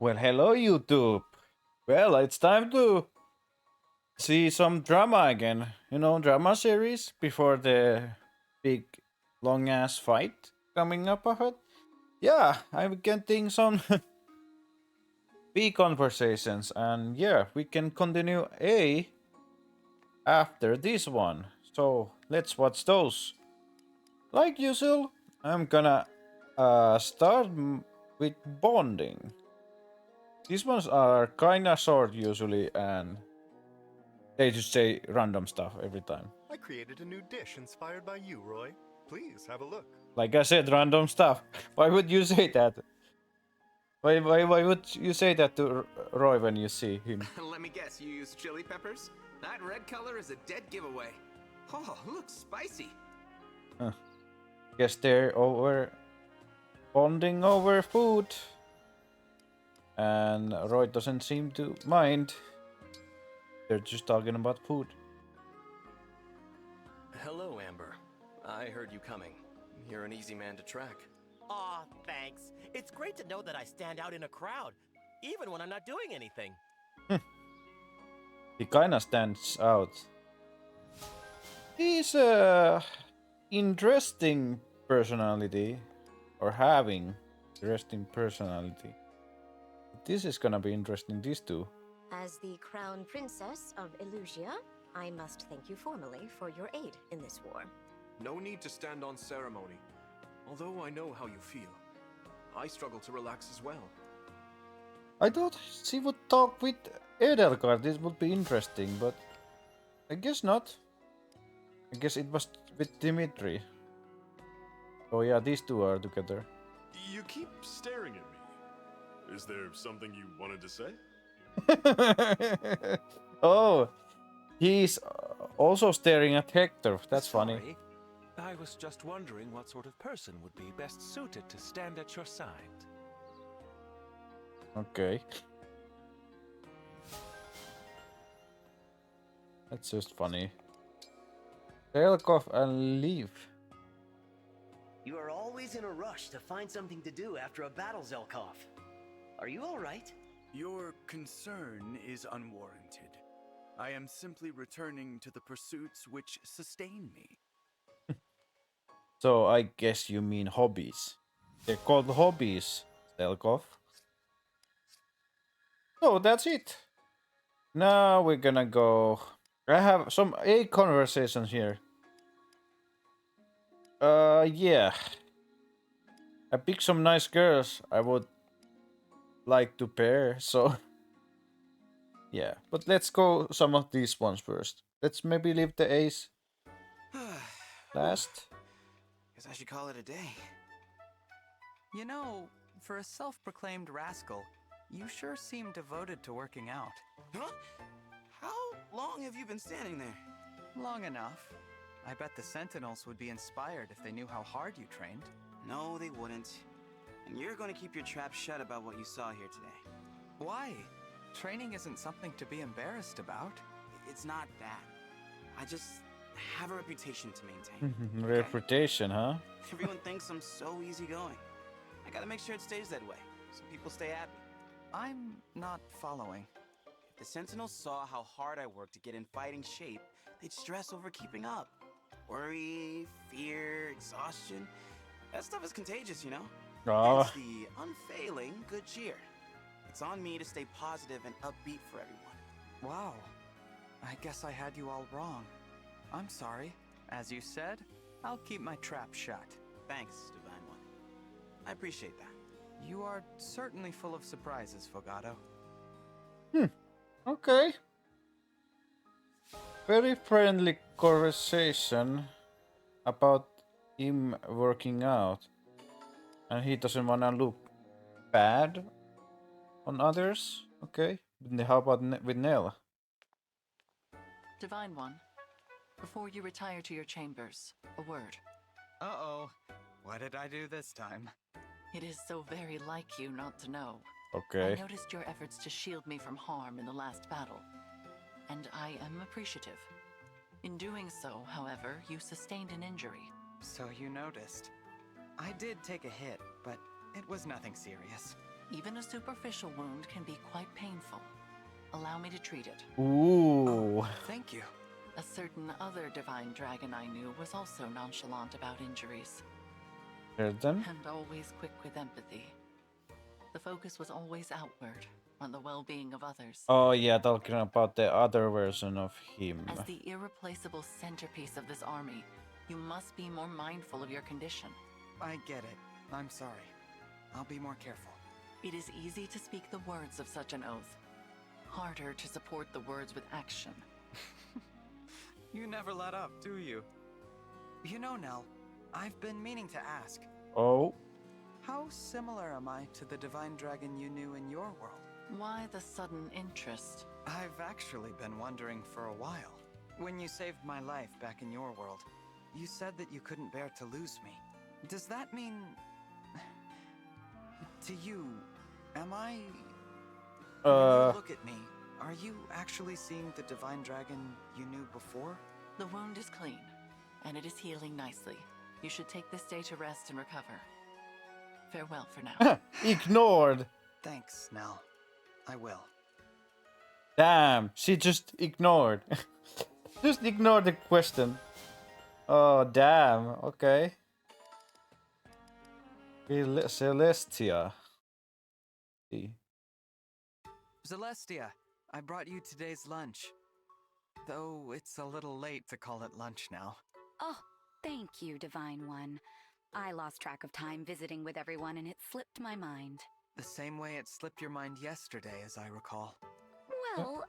Well, hello, YouTube. Well, it's time to see some drama again. Drama series before the big long ass fight coming up ahead. Yeah, I'm getting some big conversations, and yeah, we can continue A after this one. So let's watch those. Like usual, I'm gonna start with bonding. These ones are kinda short usually, and they just say random stuff every time. I created a new dish inspired by you, Roy. Please have a look. Like I said, random stuff. Why would you say that? Why would you say that to Roy when you see him? Let me guess, you use chili peppers? That red color is a dead giveaway. Oh, looks spicy. Huh. Guess they're over bonding over food. And Roy doesn't seem to mind. They're just talking about food. Hello, Amber. I heard you coming. You're an easy man to track. Aw, thanks. It's great to know that I stand out in a crowd, even when I'm not doing anything. He kinda stands out. He's a interesting personality, or having interesting personality. This is gonna be interesting, these two. As the Crown Princess of Illusia, I must thank you formally for your aid in this war. No need to stand on ceremony. Although I know how you feel. I struggle to relax as well. I thought she would talk with Edelgard, this would be interesting, but I guess not. I guess it was with Dimitri. Oh yeah, these two are together. You keep staring at me. Is there something you wanted to say? Oh, he's also staring at Hector. That's funny. Sorry, I was just wondering what sort of person would be best suited to stand at your side. Okay. That's just funny. Zelkov and leave. You are always in a rush to find something to do after a battle, Zelkov. Are you all right? Your concern is unwarranted. I am simply returning to the pursuits which sustain me. So I guess you mean hobbies. They're called hobbies, Zelkov. So that's it. Now we're gonna go. I have some A conversations here. Yeah. I picked some nice girls I would like to pair, so yeah. But let's go some of these ones first. Let's maybe leave the A's last. Guess I should call it a day. You know, for a self-proclaimed rascal, you sure seem devoted to working out. Huh? How long have you been standing there? Long enough. I bet the Sentinels would be inspired if they knew how hard you trained. No, they wouldn't. And you're going to keep your trap shut about what you saw here today. Why? Training isn't something to be embarrassed about. It's not that. I just have a reputation to maintain. Reputation, huh? Everyone thinks I'm so easygoing. I gotta make sure it stays that way, so people stay happy. I'm not following. If the Sentinels saw how hard I work to get in fighting shape, they'd stress over keeping up. Worry, fear, exhaustion. That stuff is contagious, you know? Oh. It's the unfailing good cheer. It's on me to stay positive and upbeat for everyone. Wow. I guess I had you all wrong. I'm sorry. As you said, I'll keep my trap shut. Thanks, Divine One. I appreciate that. You are certainly full of surprises, Fogato. Okay. Very friendly conversation about him working out. And he doesn't wanna look bad on others. Okay. How about with Nell? Divine One, before you retire to your chambers, a word. Uh-oh. What did I do this time? It is so very like you not to know. Okay. I noticed your efforts to shield me from harm in the last battle, and I am appreciative. In doing so, however, you sustained an injury. So you noticed. I did take a hit, but it was nothing serious. Even a superficial wound can be quite painful. Allow me to treat it. Ooh. Thank you. A certain other divine dragon I knew was also nonchalant about injuries. Certain? And always quick with empathy. The focus was always outward, on the well-being of others. Oh yeah, talking about the other version of him. As the irreplaceable centerpiece of this army, you must be more mindful of your condition. I get it. I'm sorry. I'll be more careful. It is easy to speak the words of such an oath. Harder to support the words with action. You never let up, do you? You know, Nell, I've been meaning to ask. Oh. How similar am I to the divine dragon you knew in your world? Why the sudden interest? I've actually been wondering for a while. When you saved my life back in your world, you said that you couldn't bear to lose me. Does that mean... to you, am I... When you look at me, are you actually seeing the divine dragon you knew before? The wound is clean, and it is healing nicely. You should take this day to rest and recover. Farewell for now. Ignored. Thanks, Nell. I will. Damn, she just ignored. Just ignore the question. Oh, damn. Okay. Celestia. See. Celestia, I brought you today's lunch. Though it's a little late to call it lunch now. Oh, thank you, Divine One. I lost track of time visiting with everyone and it slipped my mind. The same way it slipped your mind yesterday, as I recall. Well,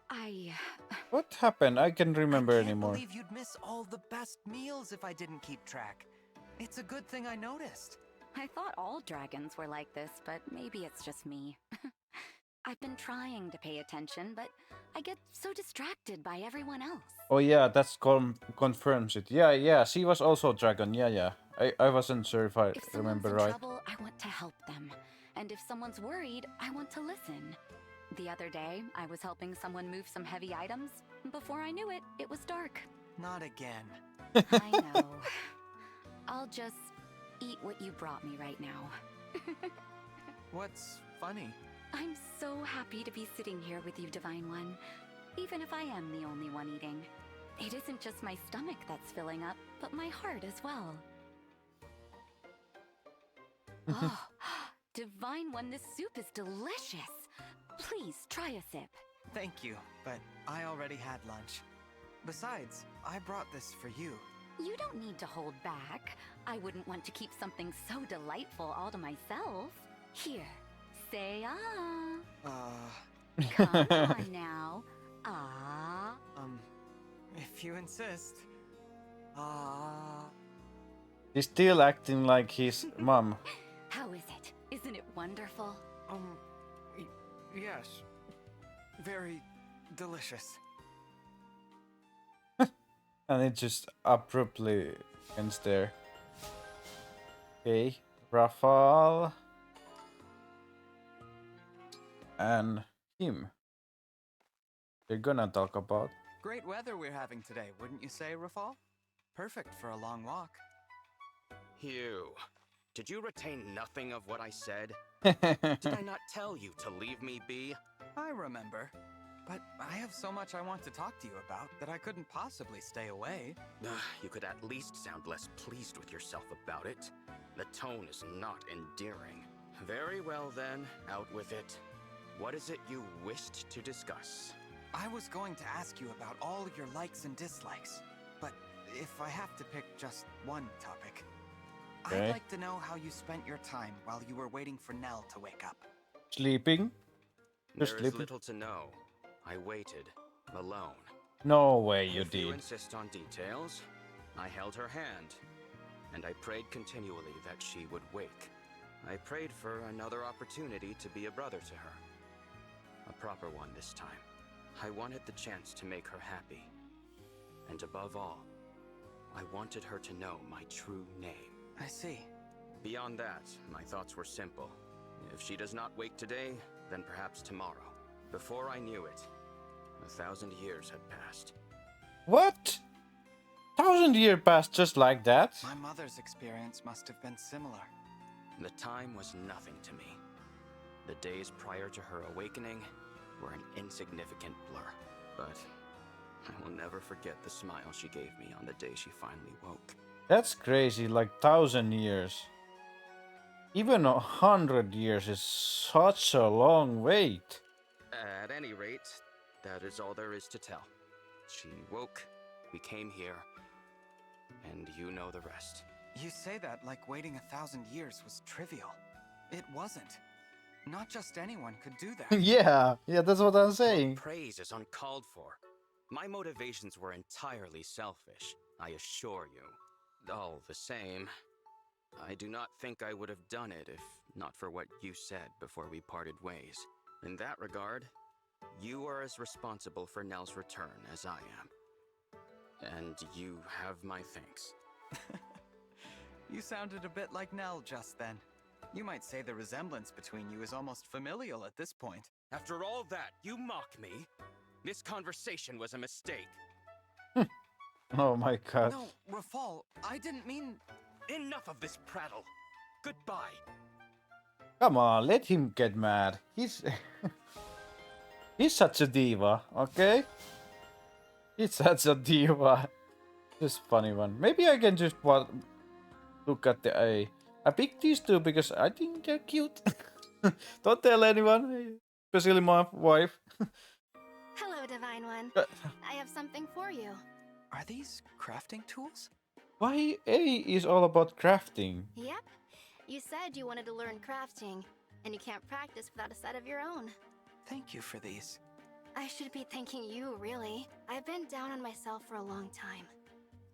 What happened? I can't remember I can't anymore. believe you'd miss all the best meals if I didn't keep track. It's a good thing I noticed. I thought all dragons were like this, but maybe it's just me. I've been trying to pay attention, but I get so distracted by everyone else. Oh yeah, that's confirms it. Yeah, she was also dragon. Yeah. I wasn't sure if I remember someone's in right. trouble, I want to help them. And if someone's worried, I want to listen. The other day, I was helping someone move some heavy items. Before I knew it, it was dark. Not again. I know. I'll just eat what you brought me right now. What's funny? I'm so happy to be sitting here with you, Divine One. Even if I am the only one eating. It isn't just my stomach that's filling up, but my heart as well. Oh, Divine One, this soup is delicious. Please try a sip. Thank you, but I already had lunch. Besides, I brought this for you. You don't need to hold back. I wouldn't want to keep something so delightful all to myself. Here, say Come on now. If you insist. He's still acting like his mom. How is it? Isn't it wonderful? Yes. Very delicious. And it just abruptly ends there. Okay, Rafal. And him. They're gonna talk about. Great weather we're having today, wouldn't you say, Rafal? Perfect for a long walk. Hugh, did you retain nothing of what I said? Did I not tell you to leave me be? I remember. But I have so much I want to talk to you about that I couldn't possibly stay away. You could at least sound less pleased with yourself about it. The tone is not endearing. Very well then, out with it. What is it you wished to discuss? I was going to ask you about all your likes and dislikes. But if I have to pick just one topic, Okay. I'd like to know how you spent your time while you were waiting for Nell to wake up. Sleeping? There Just is sleeping? little to know. I waited, alone. No way you If you did. insist on details, I held her hand, and I prayed continually that she would wake. I prayed for another opportunity to be a brother to her. A proper one this time. I wanted the chance to make her happy. And above all, I wanted her to know my true name. I see. Beyond that, my thoughts were simple. If she does not wake today, then perhaps tomorrow. Before I knew it, 1,000 years had passed. What? 1,000 years passed just like that? My mother's experience must have been similar. The time was nothing to me. The days prior to her awakening were an insignificant blur. But I will never forget the smile she gave me on the day she finally woke. That's crazy, like 1,000 years. Even 100 years is such a long wait. At any rate, that is all there is to tell. She woke, we came here, and you know the rest. You say that like waiting 1,000 years was trivial. It wasn't. Not just anyone could do that. Yeah, that's what I'm saying. Praise is uncalled for. My motivations were entirely selfish, I assure you. All the same, I do not think I would have done it if not for what you said before we parted ways. In that regard, you are as responsible for Nell's return as I am. And you have my thanks. You sounded a bit like Nell just then. You might say the resemblance between you is almost familial at this point. After all that, you mock me? This conversation was a mistake. Oh my god. No, Rafal, I didn't mean... Enough of this prattle. Goodbye. Come on, let him get mad. He's he's such a diva, okay? He's such a diva. Just funny one. Maybe I can just look at the A. I picked these two because I think they're cute. Don't tell anyone, especially my wife. Hello, Divine One. I have something for you. Are these crafting tools? Why A is all about crafting? Yep. You said you wanted to learn crafting, and you can't practice without a set of your own. Thank you for these. I should be thanking you, really. I've been down on myself for a long time.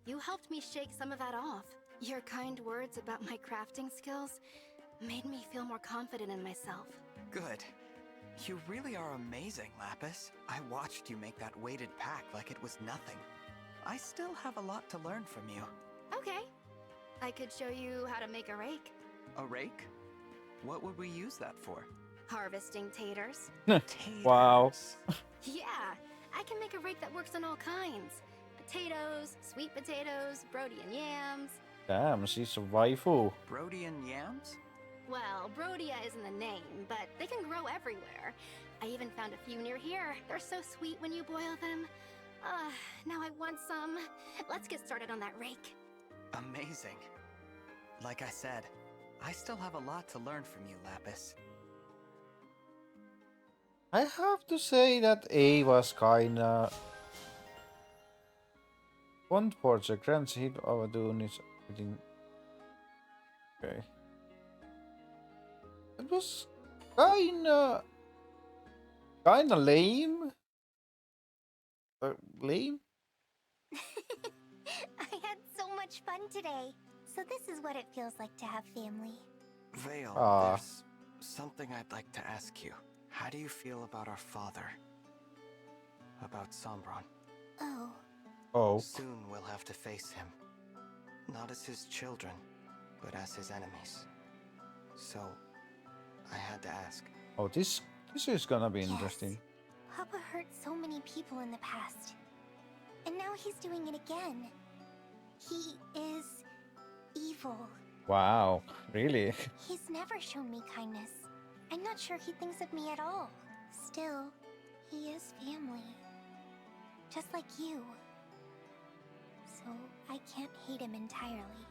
You helped me shake some of that off. Your kind words about my crafting skills made me feel more confident in myself. Good. You really are amazing, Lapis. I watched you make that weighted pack like it was nothing. I still have a lot to learn from you. Okay. I could show you how to make a rake. A rake? What would we use that for? Harvesting taters. Wow. Yeah, I can make a rake that works on all kinds. Potatoes, sweet potatoes, Brodian yams. Damn, she's a waifu. Brodian yams? Well, Brodia isn't the name, but they can grow everywhere. I even found a few near here. They're so sweet when you boil them. Now I want some. Let's get started on that rake. Amazing. Like I said, I still have a lot to learn from you, Lapis. I have to say that A was kinda... One forge a grand hit of a dune is everything. Okay. It was kinda lame. Lame? I had so much fun today. So this is what it feels like to have family. Veil, there's something I'd like to ask you. How do you feel about our father? About Sombron? Oh. Soon we'll have to face him. Not as his children, but as his enemies. So, I had to ask. Oh, this is gonna be interesting. Papa hurt so many people in the past. And now he's doing it again. He is evil. Wow, really? He's never shown me kindness. I'm not sure he thinks of me at all. Still, he is family. Just like you. So, I can't hate him entirely.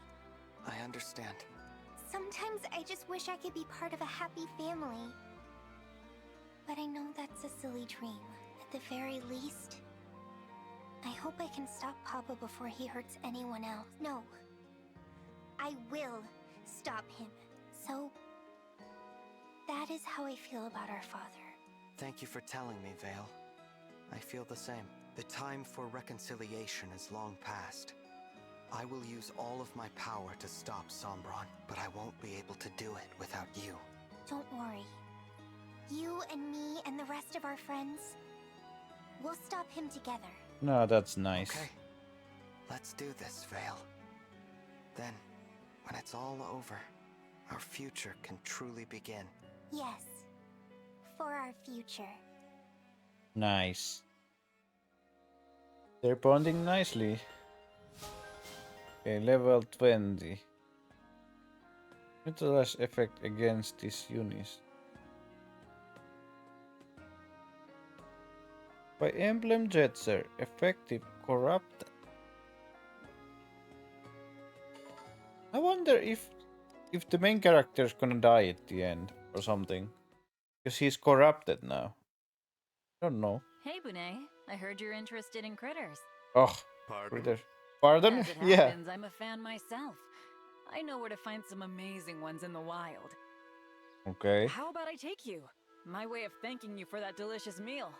I understand. Sometimes I just wish I could be part of a happy family. But I know that's a silly dream. At the very least, I hope I can stop Papa before he hurts anyone else. No. I will stop him. So, that is how I feel about our father. Thank you for telling me, Veil. I feel the same. The time for reconciliation is long past. I will use all of my power to stop Sombron, but I won't be able to do it without you. Don't worry. You and me and the rest of our friends, we'll stop him together. No, that's nice. Okay. Let's do this, Veil. Then, when it's all over, our future can truly begin. Yes. For our future. Nice. They're bonding nicely. Okay, level 20. Neutralize effect against these units. By Emblem Jetser, effective, corrupt. I wonder if the main character is gonna die at the end or something, because he's corrupted now. I don't know. Hey, Bune. I heard you're interested in critters. Oh, Pardon? critters. Pardon? As it Yeah. happens, I'm a fan myself. I know where to find some amazing ones in the wild. Okay. How about I take you? My way of thanking you for that delicious meal.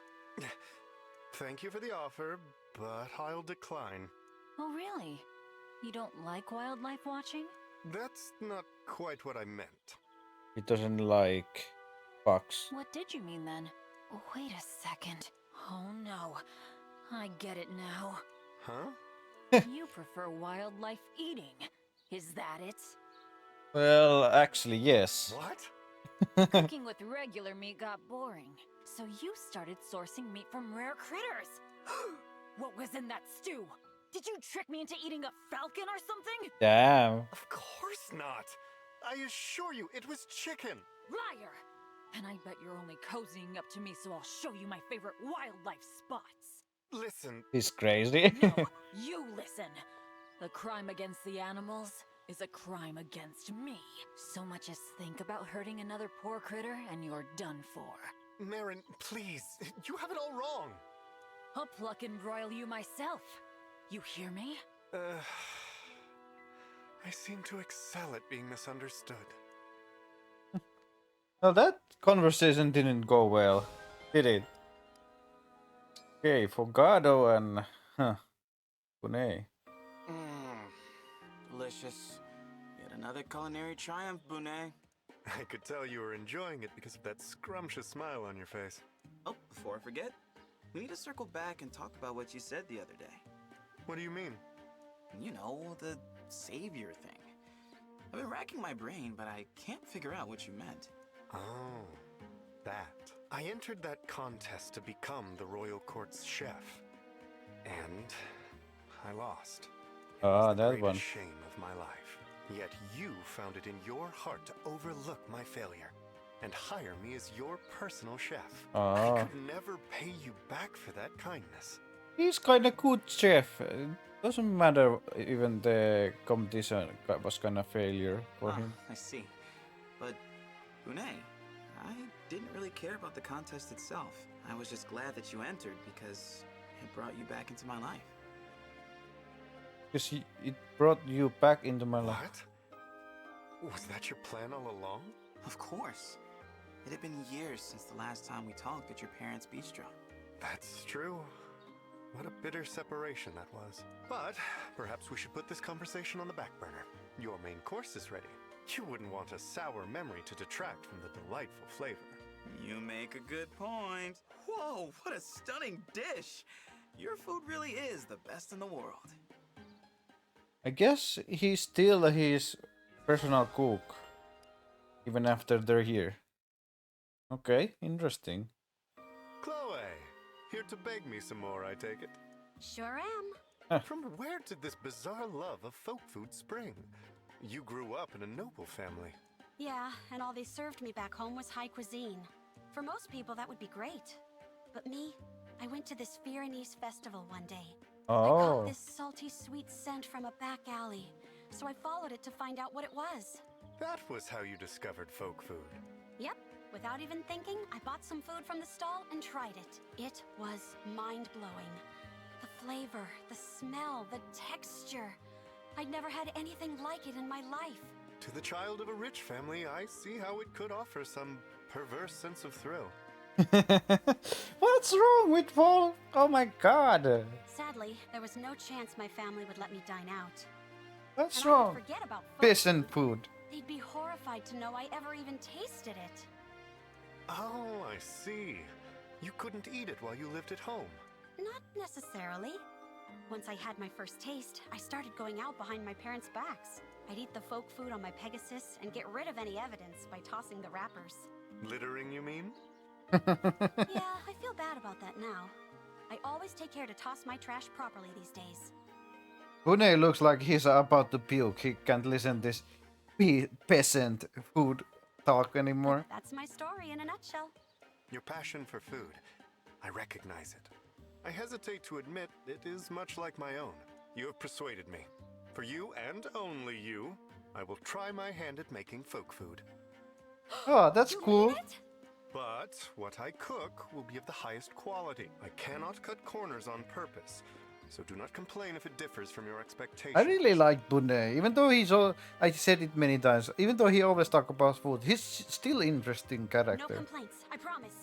Thank you for the offer, but I'll decline. Oh, really? You don't like wildlife watching? That's not quite what I meant. He doesn't like bugs. What did you mean then? Oh, wait a second. Oh no. I get it now. Huh? You prefer wildlife eating. Is that it? Well, actually, yes. What? Cooking with regular meat got boring. So you started sourcing meat from rare critters. What was in that stew? Did you trick me into eating a falcon or something? Damn. Of course not. I assure you, it was chicken. Liar! And I bet you're only cozying up to me so I'll show you my favorite wildlife spots. Listen. He's crazy. No, you listen. The crime against the animals is a crime against me. So much as think about hurting another poor critter and you're done for. Marin, please. You have it all wrong. I'll pluck and broil you myself. You hear me? I seem to excel at being misunderstood. Well, that conversation didn't go well, did it? Okay, Fogado and Bune. Delicious. Yet another culinary triumph, Bune. I could tell you were enjoying it because of that scrumptious smile on your face. Oh, before I forget, we need to circle back and talk about what you said the other day. What do you mean? You know, the savior thing. I've been racking my brain, but I can't figure out what you meant. Oh, that. I entered that contest to become the royal court's chef. And I lost. Ah, The that greatest one. shame of my life. Yet you found it in your heart to overlook my failure and hire me as your personal chef. I Ah. could never pay you back for that kindness. He's kinda good chef. Doesn't matter even the competition was kinda failure for him. I see. But, Bune, I didn't really care about the contest itself. I was just glad that you entered because it brought you back into my life. Because it brought you back into my life. What? Was that your plan all along? Of course. It had been years since the last time we talked at your parents' bistro. That's true. What a bitter separation that was. But perhaps we should put this conversation on the back burner. Your main course is ready. You wouldn't want a sour memory to detract from the delightful flavor. You make a good point. Whoa, what a stunning dish! Your food really is the best in the world. I guess he's still his personal cook, even after they're here. Okay, interesting. Chloe, here to beg me some more, I take it. Sure am. From where did this bizarre love of folk food spring? You grew up in a noble family. Yeah, and all they served me back home was high cuisine. For most people, that would be great. But me, I went to this Viennese festival one day. I Oh. caught this salty, sweet scent from a back alley, so I followed it to find out what it was. That was how you discovered folk food. Yep, without even thinking, I bought some food from the stall and tried it. It was mind-blowing. The flavor, the smell, the texture. I'd never had anything like it in my life. To the child of a rich family, I see how it could offer some perverse sense of thrill. What's wrong with Paul? Oh my god. Sadly, there was no chance my family would let me dine out. What's And I would wrong? forget about folk Peasant food. They'd be horrified to know I ever even tasted it. Oh, I see. You couldn't eat it while you lived at home. Not necessarily. Once I had my first taste, I started going out behind my parents' backs. I'd eat the folk food on my Pegasus and get rid of any evidence by tossing the wrappers. Littering, you mean? Yeah, I feel bad about that now. I always take care to toss my trash properly these days. Bune looks like he's about to puke. He can't listen this peasant food talk anymore. That's my story in a nutshell. Your passion for food, I recognize it. I hesitate to admit it is much like my own. You have persuaded me. For you and only you, I will try my hand at making folk food. Oh, that's cool. But what I cook will be of the highest quality. I cannot cut corners on purpose, so do not complain if it differs from your expectations. I really like Bune, even though he's I said it many times, even though he always talk about food, he's still interesting character. No complaints, I promise.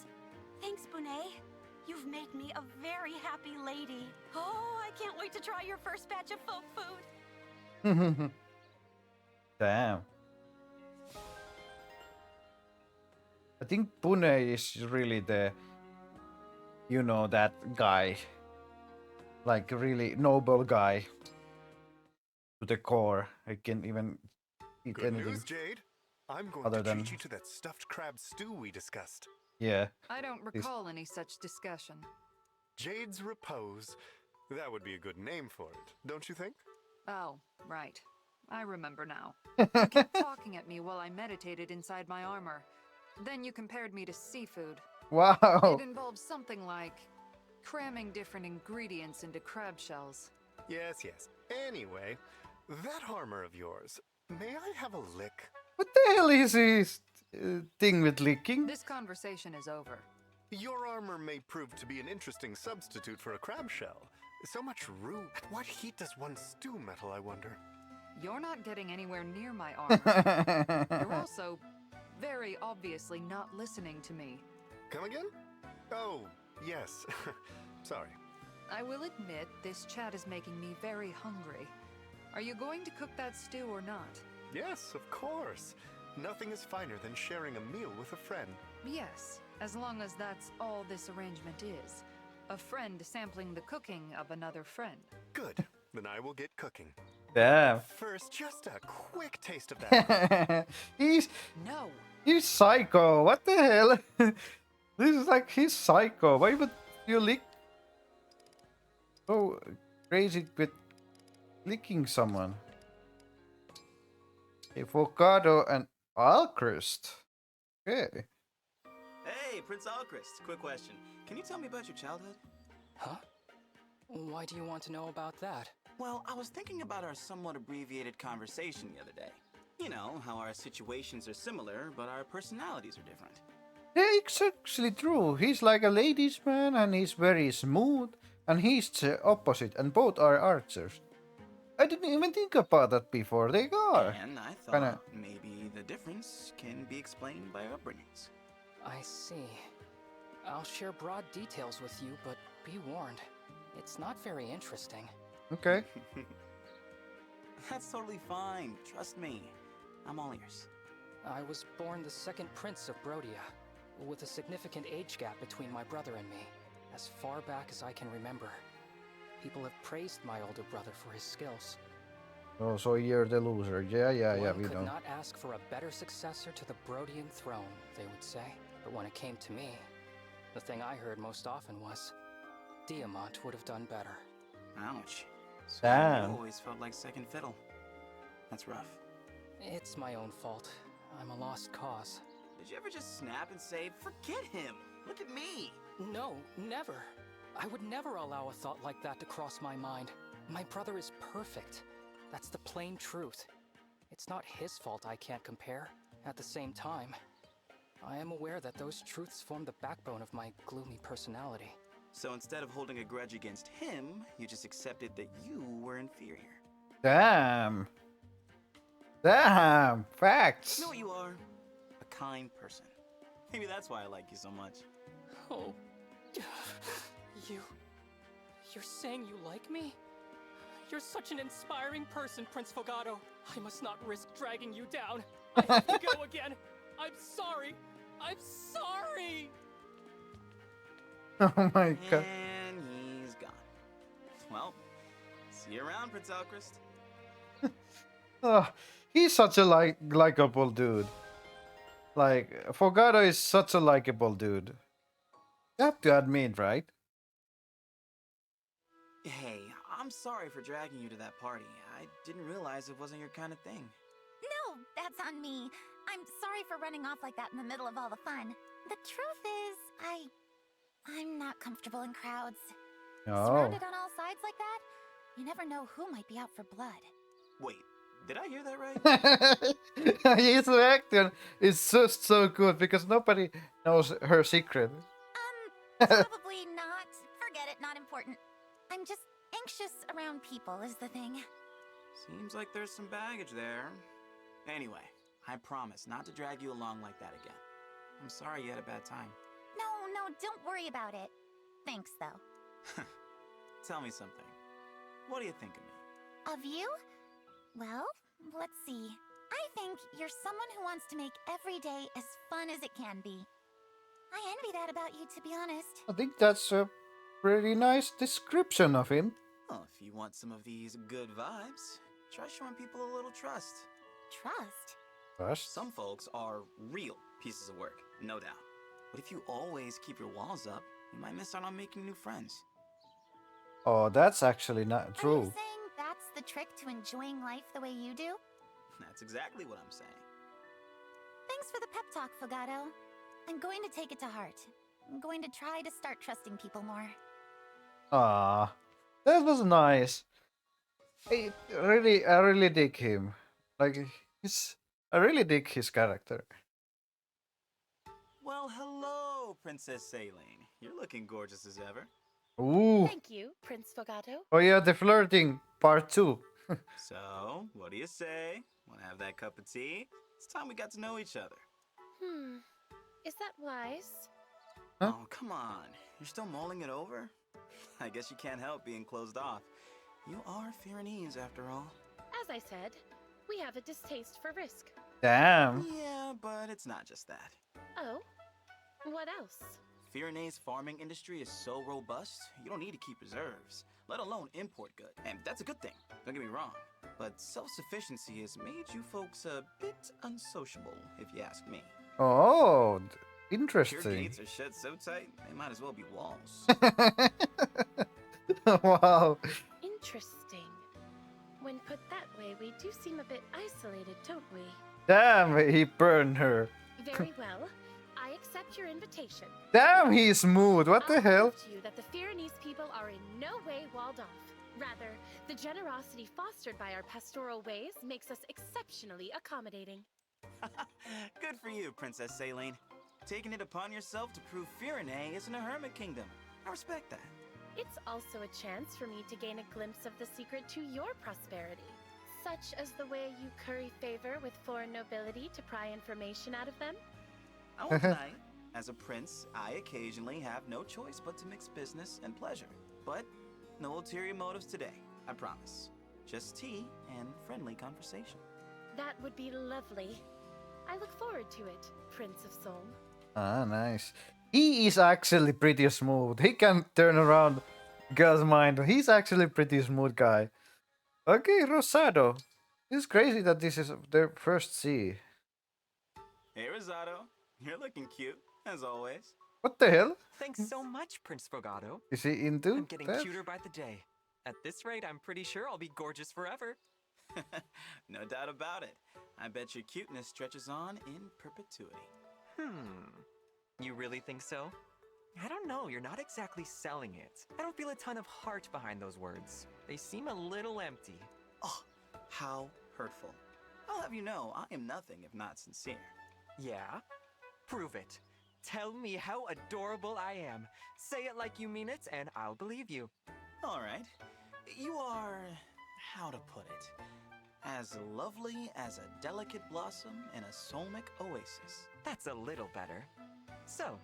Thanks, Bonet. You've made me a very happy lady. Oh, I can't wait to try your first batch of folk food. Damn. I think Bune is really the, you know, that guy. Like really noble guy. To the core. I can't even eat Good anything. news, Jade. I'm going other to than treat you to that stuffed crab stew we discussed. yeah. I don't recall any such discussion. Jade's Repose. That would be a good name for it, don't you think? Oh, right. I remember now. You kept talking at me while I meditated inside my armor. Then you compared me to seafood. Wow. It involves something like cramming different ingredients into crab shells. Yes, yes. Anyway, that armor of yours, may I have a lick? What the hell is this thing with licking? This conversation is over. Your armor may prove to be an interesting substitute for a crab shell. So much room. At what heat does one stew metal, I wonder? You're not getting anywhere near my armor. You're also very obviously not listening to me. Come again? Oh, yes. Sorry. I will admit this chat is making me very hungry. Are you going to cook that stew or not? Yes, of course. Nothing is finer than sharing a meal with a friend. Yes, as long as that's all this arrangement is. A friend sampling the cooking of another friend. Good. Then I will get cooking. Damn. First, just a quick taste of that. He's no. He's psycho. What the hell? This is like he's psycho. Why would you lick? Oh, crazy with licking someone. Avocado and Alcrest. Okay. Hey, Prince Alchrist. Quick question. Can you tell me about your childhood? Huh? Why do you want to know about that? Well, I was thinking about our somewhat abbreviated conversation the other day. You know, how our situations are similar, but our personalities are different. Yeah, it's actually true. He's like a ladies' man and he's very smooth. And he's the opposite, and both are archers. I didn't even think about that before. They are. And I thought Kinda. maybe the difference can be explained by our upbringings. I see. I'll share broad details with you, but be warned. It's not very interesting. Okay. That's totally fine. Trust me. I'm all ears. I was born the second prince of Brodia, with a significant age gap between my brother and me, as far back as I can remember. People have praised my older brother for his skills. Oh, so you're the loser. Yeah, One we could know. not ask for a better successor to the Brodian throne, they would say. But when it came to me, the thing I heard most often was, Diamant would have done better. Ouch. So Damn. you always felt like second fiddle. That's rough. It's my own fault. I'm a lost cause. Did you ever just snap and say, forget him, look at me? No, never. I would never allow a thought like that to cross my mind. My brother is perfect. That's the plain truth. It's not his fault I can't compare. At the same time, I am aware that those truths form the backbone of my gloomy personality. So instead of holding a grudge against him, you just accepted that you were inferior. Damn. Damn. Facts. You know what you are? A kind person. Maybe that's why I like you so much. Oh. You're saying you like me? You're such an inspiring person, Prince Fogado. I must not risk dragging you down. I have to go again. I'm sorry. I'm sorry. Oh my god. And he's gone. Well, see you around, Prince Alchrist. Oh, he's such a likable dude. Like, Fogado is such a likable dude. You have to admit, right? Hey, I'm sorry for dragging you to that party. I didn't realize it wasn't your kind of thing. No, that's on me. I'm sorry for running off like that in the middle of all the fun. The truth is, I'm not comfortable in crowds. Oh. Surrounded on all sides like that, you never know who might be out for blood. Wait, did I hear that right? His reaction is just so good because nobody knows her secret. Probably not. Forget it, not important. I'm just anxious around people is the thing. Seems like there's some baggage there. Anyway, I promise not to drag you along like that again. I'm sorry you had a bad time. No, don't worry about it. Thanks, though. Tell me something. What do you think of me? Of you? Well, let's see. I think you're someone who wants to make every day as fun as it can be. I envy that about you, to be honest. I think that's a pretty nice description of him. Well, if you want some of these good vibes, try showing people a little trust. Trust? Trust? Some folks are real pieces of work, no doubt. But if you always keep your walls up, you might miss out on making new friends. Oh, that's actually not Are you true. saying that's the trick to enjoying life the way you do? That's exactly what I'm saying. Thanks for the pep talk, Fogato. I'm going to take it to heart. I'm going to try to start trusting people more. Ah, that was nice. I really dig him. Like, I really dig his character. Well, hello, Princess Saline. You're looking gorgeous as ever. Ooh. Thank you, Prince Fogato. Oh yeah, the flirting part 2. So, what do you say? Want to have that cup of tea? It's time we got to know each other. Is that wise? Huh? Oh, come on. You're still mulling it over? I guess you can't help being closed off. You are Pyrenees, after all. As I said, we have a distaste for risk. Damn. Yeah, but it's not just that. Oh? What else? Pyrenees' farming industry is so robust, you don't need to keep reserves, let alone import goods. And that's a good thing, don't get me wrong. But self-sufficiency has made you folks a bit unsociable, if you ask me. Oh, Your interesting. gates are shut so tight, they might as well be walls. Wow. Interesting. When put that way, we do seem a bit isolated, don't we? Damn, he burned her. Very well. I accept your invitation. Damn, he's smooth. What the hell? I'll prove to you that the Pyrenees people are in no way walled off. Rather, the generosity fostered by our pastoral ways makes us exceptionally accommodating. Good for you, Princess Saline. Taking it upon yourself to prove Pyrenee isn't a hermit kingdom. I respect that. It's also a chance for me to gain a glimpse of the secret to your prosperity, such as the way you curry favor with foreign nobility to pry information out of them. I won't deny, as a prince, I occasionally have no choice but to mix business and pleasure. But no ulterior motives today, I promise. Just tea and friendly conversation. That would be lovely. I look forward to it, Prince of Soul. Ah, nice. He is actually pretty smooth. He can turn around girls' mind. He's actually pretty smooth guy. Okay, Rosado. It's crazy that this is their first sea. Hey, Rosato. You're looking cute, as always. What the hell? Thanks so much, Prince Fogato. Is he into I'm getting that? cuter by the day. At this rate, I'm pretty sure I'll be gorgeous forever. No doubt about it. I bet your cuteness stretches on in perpetuity. You really think so? I don't know, you're not exactly selling it. I don't feel a ton of heart behind those words. They seem a little empty. Oh, how hurtful. I'll have you know, I am nothing if not sincere. Yeah? Prove it. Tell me how adorable I am. Say it like you mean it, and I'll believe you. All right. You are, how to put it, as lovely as a delicate blossom in a soulmic oasis. That's a little better. So,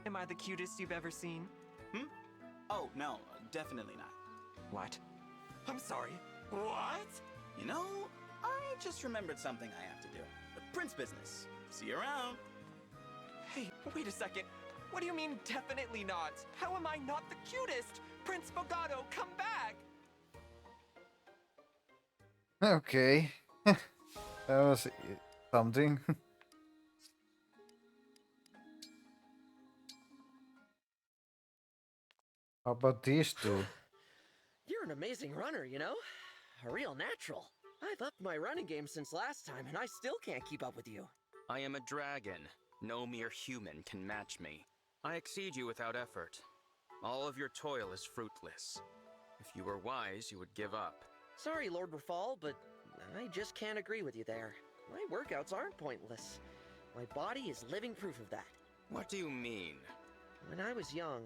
am I the cutest you've ever seen? Oh, no, definitely not. What? I'm sorry. What? You know, I just remembered something I have to do. The prince business. See you around. Hey, wait a second. What do you mean, definitely not? How am I not the cutest? Prince Fogato, come back! Okay. That was something. How about these two? You're an amazing runner, you know? A real natural. I've upped my running game since last time, and I still can't keep up with you. I am a dragon. No mere human can match me. I exceed you without effort. All of your toil is fruitless. If you were wise, you would give up. Sorry, Lord Rafal, but I just can't agree with you there. My workouts aren't pointless. My body is living proof of that. What do you mean? When I was young,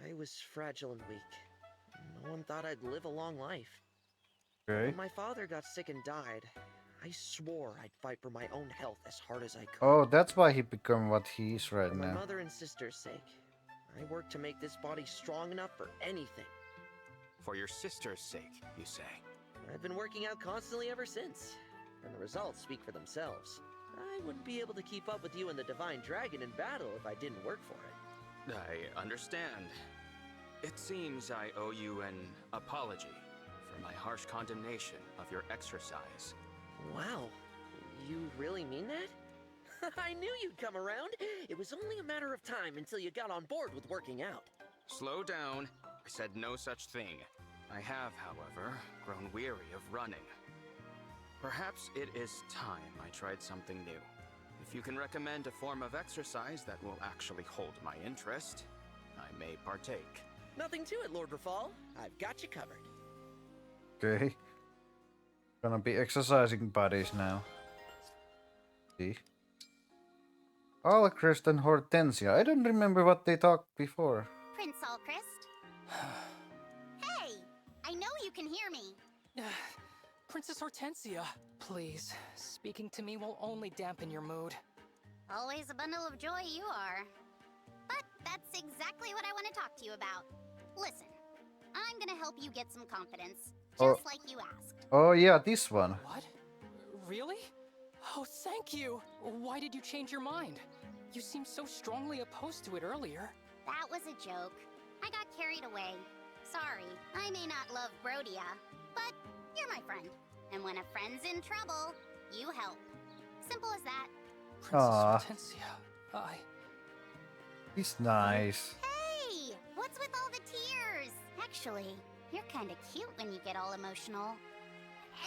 I was fragile and weak. No one thought I'd live a long life. Okay. When my father got sick and died, I swore I'd fight for my own health as hard as I could. Oh, that's why he become what he is right For my now. mother and sister's sake, I worked to make this body strong enough for anything. For your sister's sake, you say? I've been working out constantly ever since, and the results speak for themselves. I wouldn't be able to keep up with you and the Divine Dragon in battle if I didn't work for it. I understand. It seems I owe you an apology for my harsh condemnation of your exercise. Wow, you really mean that? I knew you'd come around. It was only a matter of time until you got on board with working out. Slow down. I said no such thing. I have, however, grown weary of running. Perhaps it is time I tried something new. If you can recommend a form of exercise that will actually hold my interest, I may partake. Nothing to it, Lord Rafal. I've got you covered. Okay. Gonna be exercising buddies now. See? Alchrist and Hortensia. I don't remember what they talked before. Prince Alchrist? Hey! I know you can hear me. Princess Hortensia, please. Speaking to me will only dampen your mood. Always a bundle of joy you are. But that's exactly what I want to talk to you about. Listen, I'm gonna help you get some confidence, just like you asked. Oh yeah, this one. What? Really? Oh, thank you. Why did you change your mind? You seemed so strongly opposed to it earlier. That was a joke. I got carried away. Sorry, I may not love Brodia, but you're my friend. And when a friend's in trouble, you help. Simple as that. Princess Hortensia, He's nice. Hey! What's with all the tears? Actually, you're kinda cute when you get all emotional.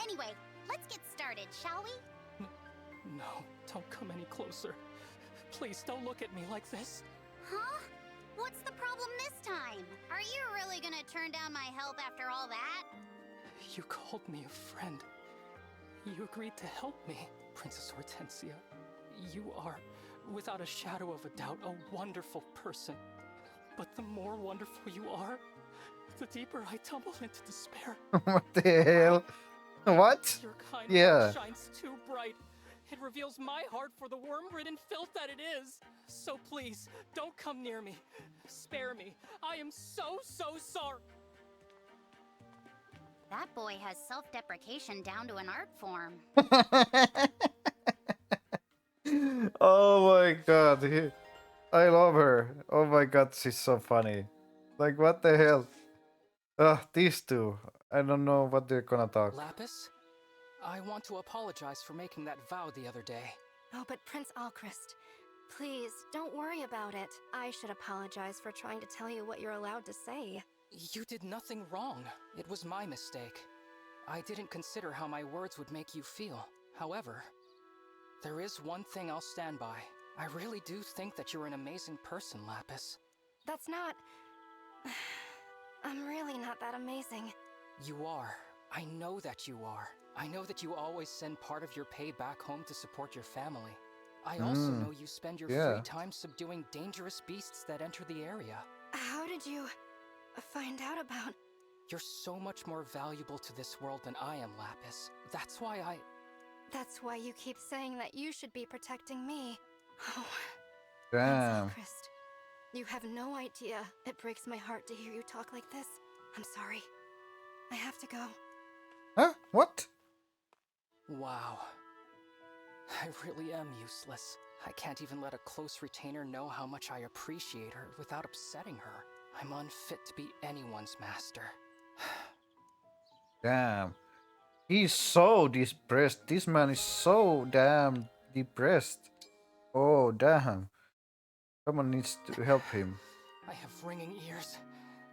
Anyway, let's get started, shall we? No, don't come any closer. Please don't look at me like this. Huh? What's the problem this time? Are you really gonna turn down my help after all that? You called me a friend. You agreed to help me, Princess Hortensia. You are, without a shadow of a doubt, a wonderful person. But the more wonderful you are, the deeper I tumble into despair. What the hell? What? Your kind Yeah. light shines too bright. It reveals my heart for the worm-ridden filth that it is. So please, don't come near me. Spare me. I am so sorry. That boy has self-deprecation down to an art form. Oh my god. I love her. Oh my god, she's so funny. Like, what the hell? These two. I don't know what they're gonna talk. Lapis, I want to apologize for making that vow the other day. Oh, but Prince Alchrist, please, don't worry about it. I should apologize for trying to tell you what you're allowed to say. You did nothing wrong. It was my mistake. I didn't consider how my words would make you feel. However, there is one thing I'll stand by. I really do think that you're an amazing person, Lapis. That's not... I'm really not that amazing. You are. I know that you are. I know that you always send part of your pay back home to support your family. I also know you spend your free time subduing dangerous beasts that enter the area. How did you find out about... You're so much more valuable to this world than I am, Lapis. That's why That's why you keep saying that you should be protecting me. Oh, Damn. Prince Alchrist, you have no idea. It breaks my heart to hear you talk like this. I'm sorry. I have to go. Huh? What? Wow. I really am useless. I can't even let a close retainer know how much I appreciate her without upsetting her. I'm unfit to be anyone's master. Damn. He's so depressed. This man is so damn depressed. Oh, damn. Someone needs to help him. I have ringing ears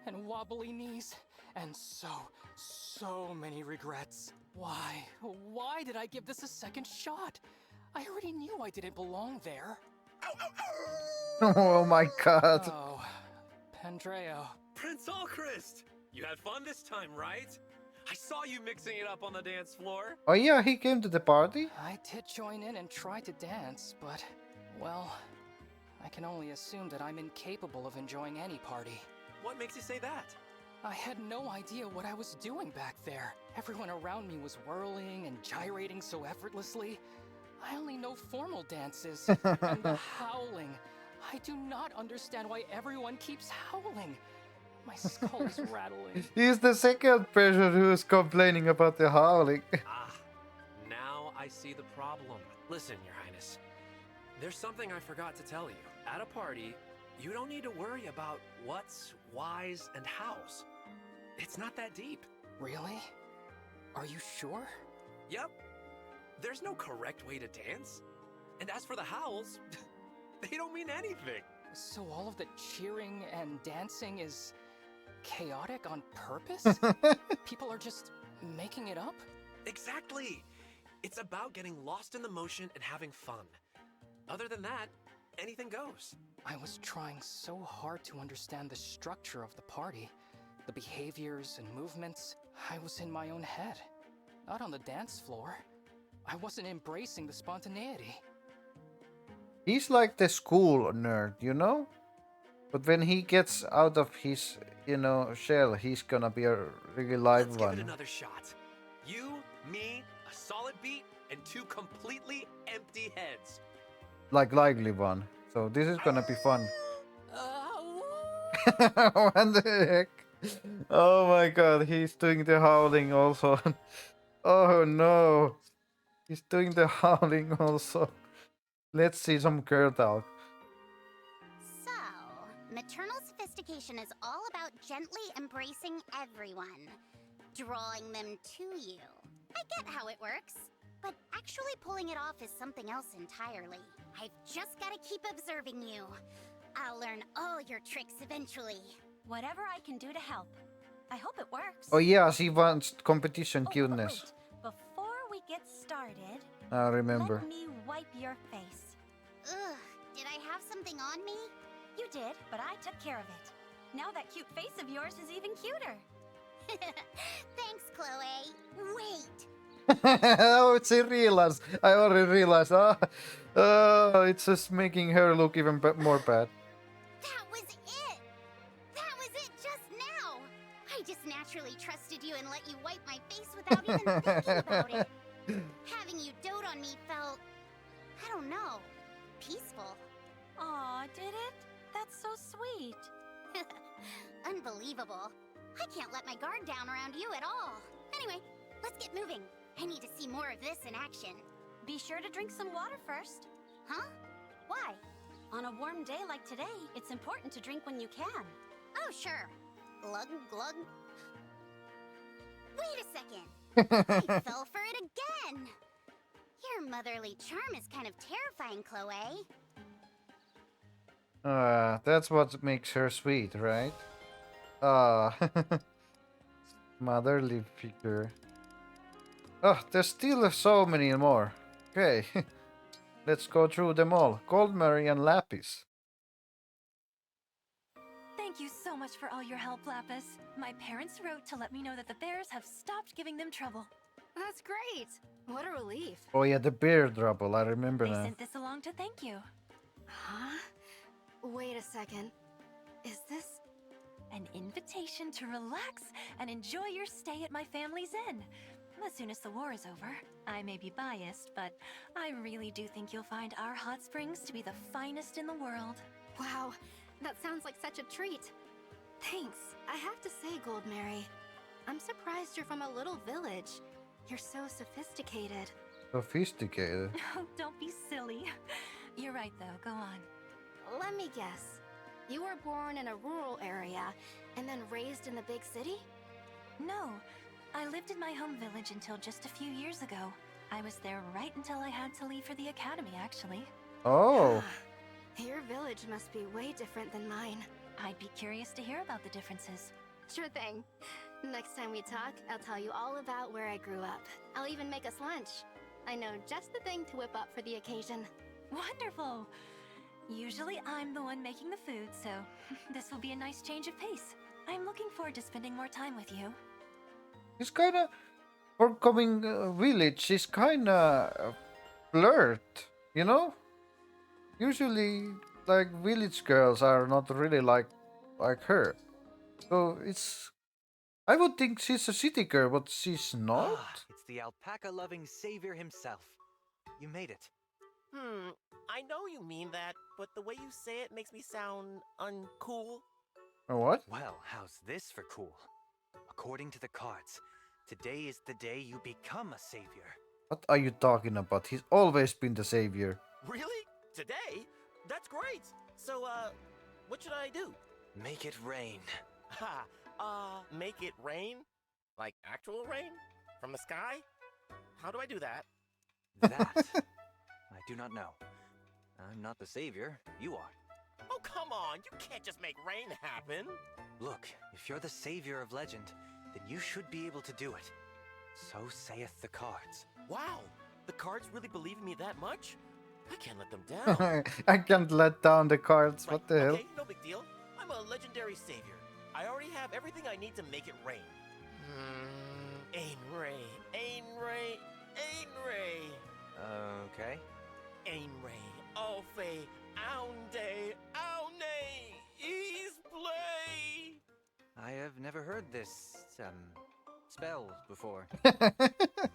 and wobbly knees and so many regrets. Why did I give this a second shot? I already knew I didn't belong there. Oh my god. Oh, Pandreo. Prince Alchrist! You had fun this time, right? I saw you mixing it up on the dance floor. Oh yeah, he came to the party. I did join in and try to dance, but, well, I can only assume that I'm incapable of enjoying any party. What makes you say that? I had no idea what I was doing back there. Everyone around me was whirling and gyrating so effortlessly. I only know formal dances, and the howling. I do not understand why everyone keeps howling. My skull is rattling. He's the second person who's complaining about the howling. Now I see the problem. Listen, Your Highness. There's something I forgot to tell you. At a party, you don't need to worry about what's, whys, and hows. It's not that deep. Really? Are you sure? Yep. There's no correct way to dance. And as for the howls, they don't mean anything. So all of the cheering and dancing is chaotic on purpose? People are just making it up? Exactly. It's about getting lost in the motion and having fun. Other than that, anything goes. I was trying so hard to understand the structure of the party, the behaviors and movements. I was in my own head, not on the dance floor. I wasn't embracing the spontaneity. He's like the school nerd, you know? But when he gets out of his, shell, he's gonna be a really live Let's one. give it another shot. You, me, a solid beat, and two completely empty heads. Like lively one. So this is gonna be fun. What the heck? Oh my god, he's doing the howling also. Oh no. He's doing the howling also. Let's see some girl talk. So, maternal sophistication is all about gently embracing everyone, drawing them to you. I get how it works, but actually pulling it off is something else entirely. I've just got to keep observing you. I'll learn all your tricks eventually. Whatever I can do to help. I hope it works. Oh yeah, she wants competition cuteness. Before we get started, I remember. let me wipe your face. Ugh, did I have something on me? You did, but I took care of it. Now that cute face of yours is even cuter. Thanks, Chloe. Wait. Oh, it's a realized. I already realized. Oh, it's just making her look even more bad. That was it! That was it just now! I just naturally trusted you and let you wipe my face without even thinking about it. Having you dote on me felt, I don't know, peaceful. Aw, did it? That's so sweet. Unbelievable. I can't let my guard down around you at all. Anyway, let's get moving. I need to see more of this in action. Be sure to drink some water first. Huh? Why? On a warm day like today, it's important to drink when you can. Oh, sure. Glug, glug. Wait a second. I fell for it again. Your motherly charm is kind of terrifying, Chloe. That's what makes her sweet, right? Motherly figure. Oh, there's still so many more. Okay, let's go through them all. Goldberry and Lapis. Thank you so much for all your help, Lapis. My parents wrote to let me know that the bears have stopped giving them trouble. That's great. What a relief. Oh yeah, the bear trouble. I remember They now. sent this along to thank you. Huh? Wait a second. Is this an invitation to relax and enjoy your stay at my family's inn? As soon as the war is over. I may be biased, but I really do think you'll find our hot springs to be the finest in the world. Wow, that sounds like such a treat. Thanks. I have to say, Goldberry, I'm surprised you're from a little village. You're so sophisticated. Sophisticated. Oh, don't be silly. You're right, though. Go on. Let me guess. You were born in a rural area and then raised in the big city? No. I lived in my home village until just a few years ago. I was there right until I had to leave for the academy, actually. Oh. Your village must be way different than mine. I'd be curious to hear about the differences. Sure thing. Next time we talk, I'll tell you all about where I grew up. I'll even make us lunch. I know just the thing to whip up for the occasion. Wonderful! Usually I'm the one making the food, so this will be a nice change of pace. I'm looking forward to spending more time with you. He's kinda, for coming village, she's kinda flirt, you know? Usually, like, village girls are not really like her. So it's, I would think she's a city girl, but she's not. It's the alpaca-loving savior himself. You made it. I know you mean that, but the way you say it makes me sound uncool. What? Well, how's this for cool? According to the cards, today is the day you become a savior. What are you talking about? He's always been the savior. Really? Today? That's great. So, what should I do? Make it rain. Make it rain? Like actual rain? From the sky? How do I do that? That I do not know. I'm not the savior, you are. Oh, come on! You can't just make rain happen! Look, if you're the savior of legend, then you should be able to do it. So saith the cards. Wow! The cards really believe in me that much? I can't let them down. I can't let down the cards. Right, What the hell? Okay, no big deal. I'm a legendary savior. I already have everything I need to make it rain. Ain Ray, Ain Ray, Ain Ray. Okay. Ain Ray, Alfe, Aunde, Aune, Ease Play. I have never heard this, spell before. Alpaca,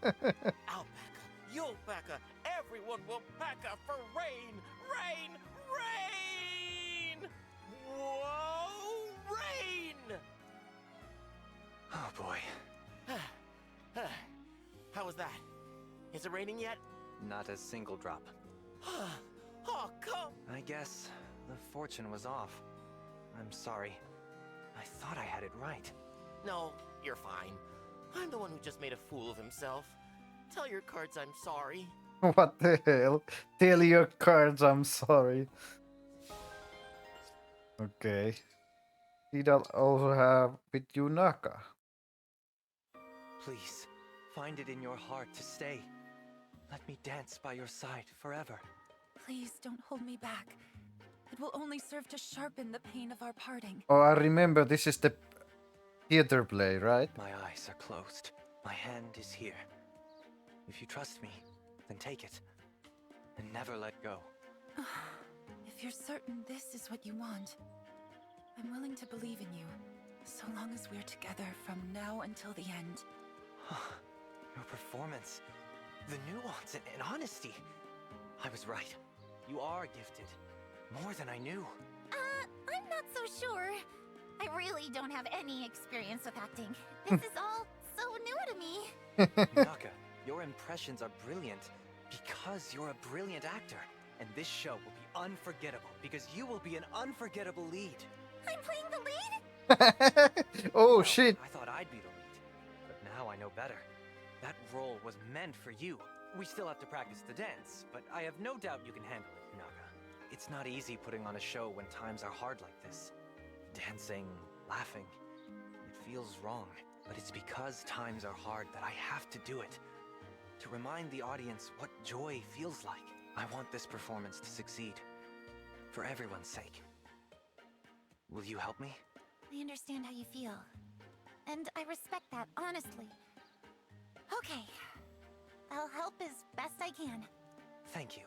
Yulpaca, everyone will paca for rain, rain, rain! Whoa, rain! Oh boy. How was that? Is it raining yet? Not a single drop. Oh, come! I guess the fortune was off. I'm sorry. I thought I had it right. No, you're fine. I'm the one who just made a fool of himself. Tell your cards I'm sorry. What the hell? Tell your cards I'm sorry. Okay. Did I also have with Yunaka? Please, find it in your heart to stay. Let me dance by your side forever. Please don't hold me back. It will only serve to sharpen the pain of our parting. Oh, I remember this is the theater play, right? My eyes are closed. My hand is here. If you trust me, then take it. And never let go. If you're certain this is what you want, I'm willing to believe in you, so long as we're together from now until the end. Your performance, the nuance and honesty. I was right. You are gifted. More than I knew. I'm not so sure. I really don't have any experience with acting. This is all so new to me. Yunaka, your impressions are brilliant because you're a brilliant actor. And this show will be unforgettable because you will be an unforgettable lead. I'm playing the lead? Oh, shit. I thought I'd be the lead. But now I know better. That role was meant for you. We still have to practice the dance, but I have no doubt you can handle it, Yunaka. It's not easy putting on a show when times are hard like this. Dancing, laughing, it feels wrong. But it's because times are hard that I have to do it. To remind the audience what joy feels like. I want this performance to succeed. For everyone's sake. Will you help me? I understand how you feel. And I respect that, honestly. Okay. I'll help as best I can. Thank you.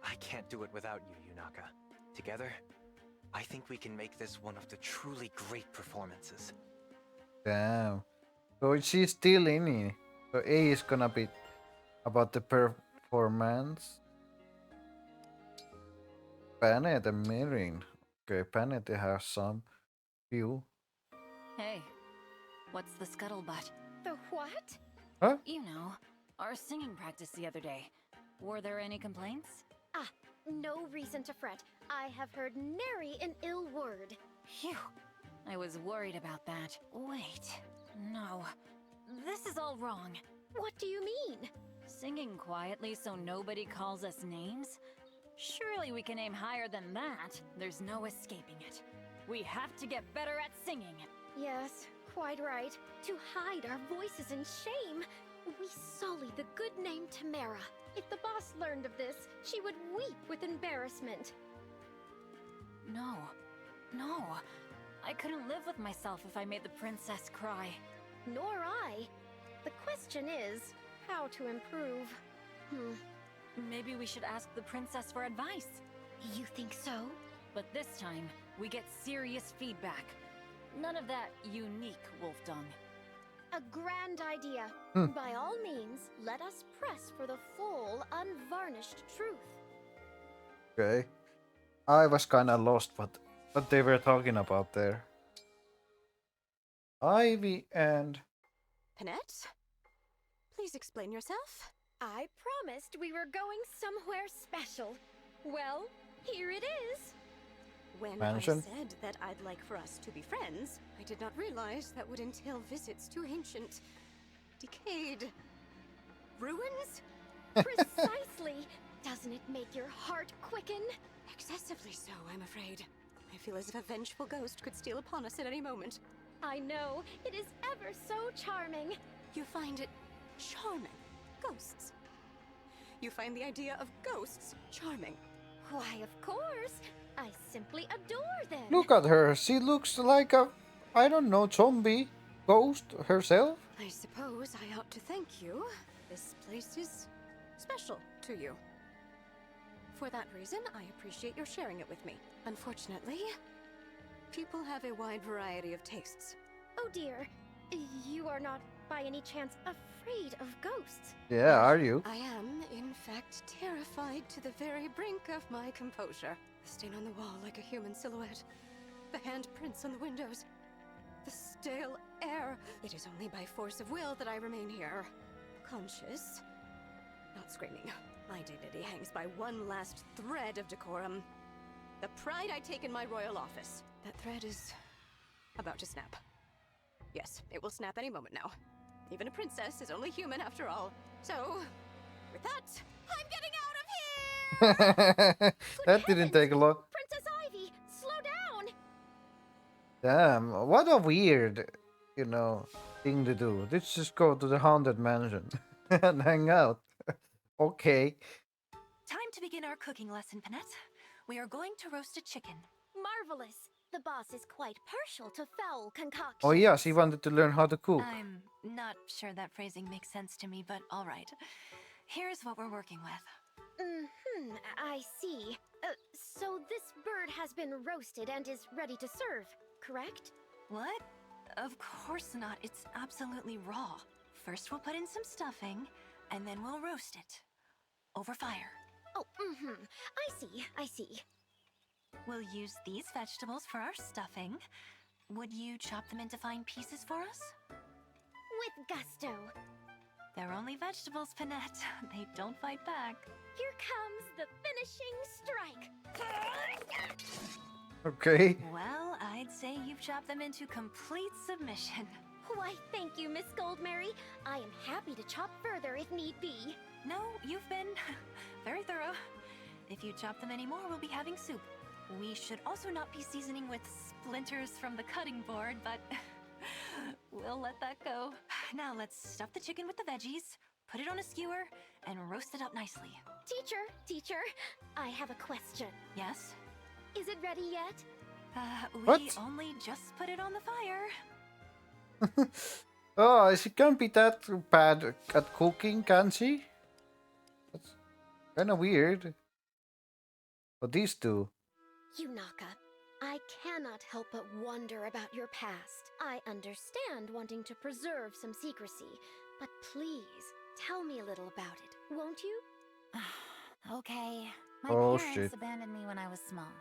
I can't do it without you, Yunaka. Together, I think we can make this one of the truly great performances. Damn. So she's still in it. So A is gonna be about the performance. Panet and Mirin. Okay, Panet has some few. Hey, what's the scuttlebutt? The what? Huh? You know, our singing practice the other day. Were there any complaints? Ah, no reason to fret. I have heard nary an ill word. Phew. I was worried about that. Wait. No. This is all wrong. What do you mean? Singing quietly so nobody calls us names? Surely we can aim higher than that. There's no escaping it. We have to get better at singing. Yes, quite right. To hide our voices in shame. We sully the good name Tamara. If the boss learned of this, she would weep with embarrassment. No. No. I couldn't live with myself if I made the princess cry. Nor I. The question is, how to improve? Maybe we should ask the princess for advice. You think so? But this time, we get serious feedback. None of that unique wolf dung. A grand idea. By all means, let us press for the full, unvarnished truth. Okay. I was kinda lost what they were talking about there. Ivy and... Panette? Please explain yourself. I promised we were going somewhere special. Well, here it is. When Mansion? I said that I'd like for us to be friends, I did not realize that would entail visits to ancient, decayed ruins. Precisely. Doesn't it make your heart quicken? Excessively so, I'm afraid. I feel as if a vengeful ghost could steal upon us at any moment. I know. It is ever so charming. You find it charming? Ghosts? You find the idea of ghosts charming? Why, of course. I simply adore them. Look at her. She looks like a, I don't know, zombie ghost herself. I suppose I ought to thank you. This place is special to you. For that reason, I appreciate your sharing it with me. Unfortunately, people have a wide variety of tastes. Oh dear. You are not by any chance afraid of ghosts? Yeah, are you? I am, in fact, terrified to the very brink of my composure. The stain on the wall like a human silhouette. The handprints on the windows. The stale air. It is only by force of will that I remain here. Conscious. Not screaming. My dignity hangs by one last thread of decorum. The pride I take in my royal office. That thread is about to snap. Yes, it will snap any moment now. Even a princess is only human after all. So, with that, I'm getting out of here! That didn't take a lot. Princess Ivy, slow down! Damn, what a weird, thing to do. Let's just go to the haunted mansion and hang out. Okay. Time to begin our cooking lesson, Panette. We are going to roast a chicken. Marvelous. The boss is quite partial to foul concoctions. Oh yeah, she wanted to learn how to cook. I'm not sure that phrasing makes sense to me, but all right. Here's what we're working with. I see. So this bird has been roasted and is ready to serve, correct? What? Of course not. It's absolutely raw. First we'll put in some stuffing, and then we'll roast it. Over fire. Oh, I see. We'll use these vegetables for our stuffing. Would you chop them into fine pieces for us? With gusto. They're only vegetables, Panette. They don't fight back. Here comes the finishing strike. Okay. Well, I'd say you've chopped them into complete submission. Why, thank you, Miss Goldberry. I am happy to chop further if need be. No, you've been very thorough. If you chop them any more, we'll be having soup. We should also not be seasoning with splinters from the cutting board, but we'll let that go. Now let's stuff the chicken with the veggies, put it on a skewer, and roast it up nicely. Teacher, I have a question. Yes? Is it ready yet? We only just put it on the fire. Oh, she can't be that bad at cooking, can she? That's kind of weird. But these two. Yunaka, I cannot help but wonder about your past. I understand wanting to preserve some secrecy, but please, tell me a little about it, won't you? Okay. My Oh, parents shit. abandoned me when I was small.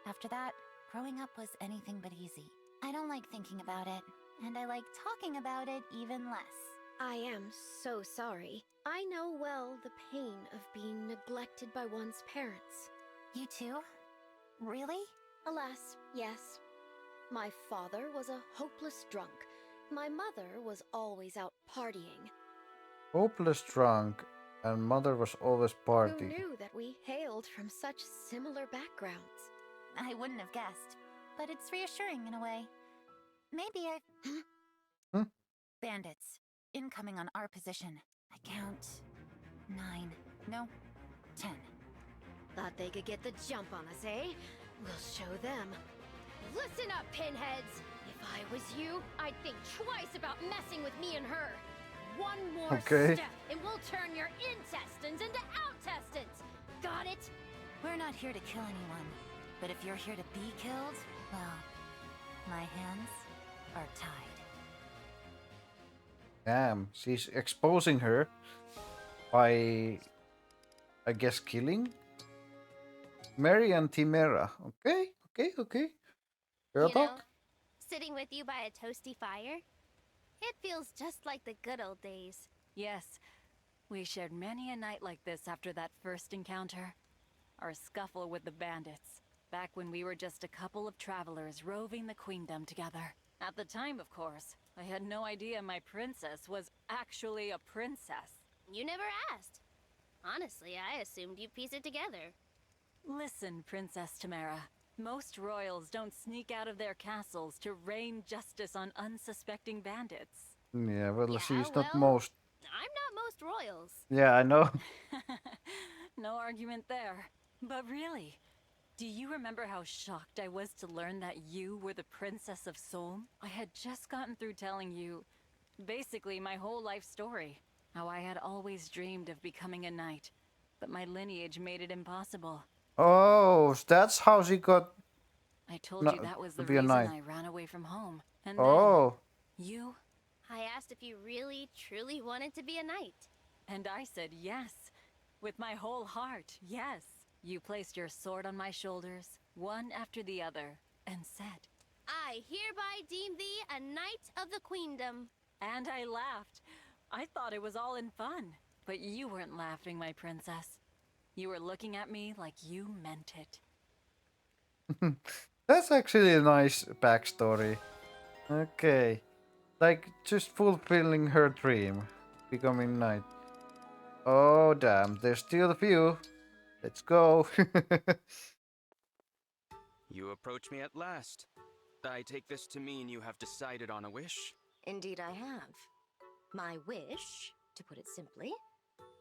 After that, growing up was anything but easy. I don't like thinking about it, and I like talking about it even less. I am so sorry. I know well the pain of being neglected by one's parents. You too? Really? Alas, yes. My father was a hopeless drunk. My mother was always out partying. Hopeless drunk, and mother was always Who party. knew that we hailed from such similar backgrounds? I wouldn't have guessed, but it's reassuring in a way. Maybe Bandits, incoming on our position. I count 9, no, 10. Thought they could get the jump on us, eh? We'll show them. Listen up, pinheads! If I was you, I'd think twice about messing with me and her. One more Okay. step, and we'll turn your intestines into outtestines! Got it? We're not here to kill anyone. But if you're here to be killed, well, my hands are tied. Damn, she's exposing her by, I guess, killing Mary and Timera. Okay, okay. Girl You know, talk. sitting with you by a toasty fire, it feels just like the good old days. Yes, we shared many a night like this after that first encounter. Our scuffle with the bandits, back when we were just a couple of travelers roving the queendom together. At the time, of course, I had no idea my princess was actually a princess. You never asked. Honestly, I assumed you'd piece it together. Listen, Princess Tamara. Most royals don't sneak out of their castles to rain justice on unsuspecting bandits. Yeah, well, Yeah, she's well, not most. I'm not most royals. Yeah, I know. No argument there. But really, do you remember how shocked I was to learn that you were the Princess of Solm? I had just gotten through telling you, basically my whole life story. How I had always dreamed of becoming a knight, but my lineage made it impossible. Oh, that's how she got. I told you that was to the be a reason knight. I ran away from home. And Oh, then, you? I asked if you really, truly wanted to be a knight. And I said yes. With my whole heart, yes. You placed your sword on my shoulders, one after the other, and said, I hereby deem thee a knight of the queendom. and I laughed. I thought it was all in fun. But you weren't laughing, my princess. You were looking at me like you meant it. that's actually a nice backstory. Okay, like just fulfilling her dream, becoming knight. Oh damn, there's still a few. Let's go. You approach me at last. I take this to mean you have decided on a wish? Indeed, I have. My wish, to put it simply,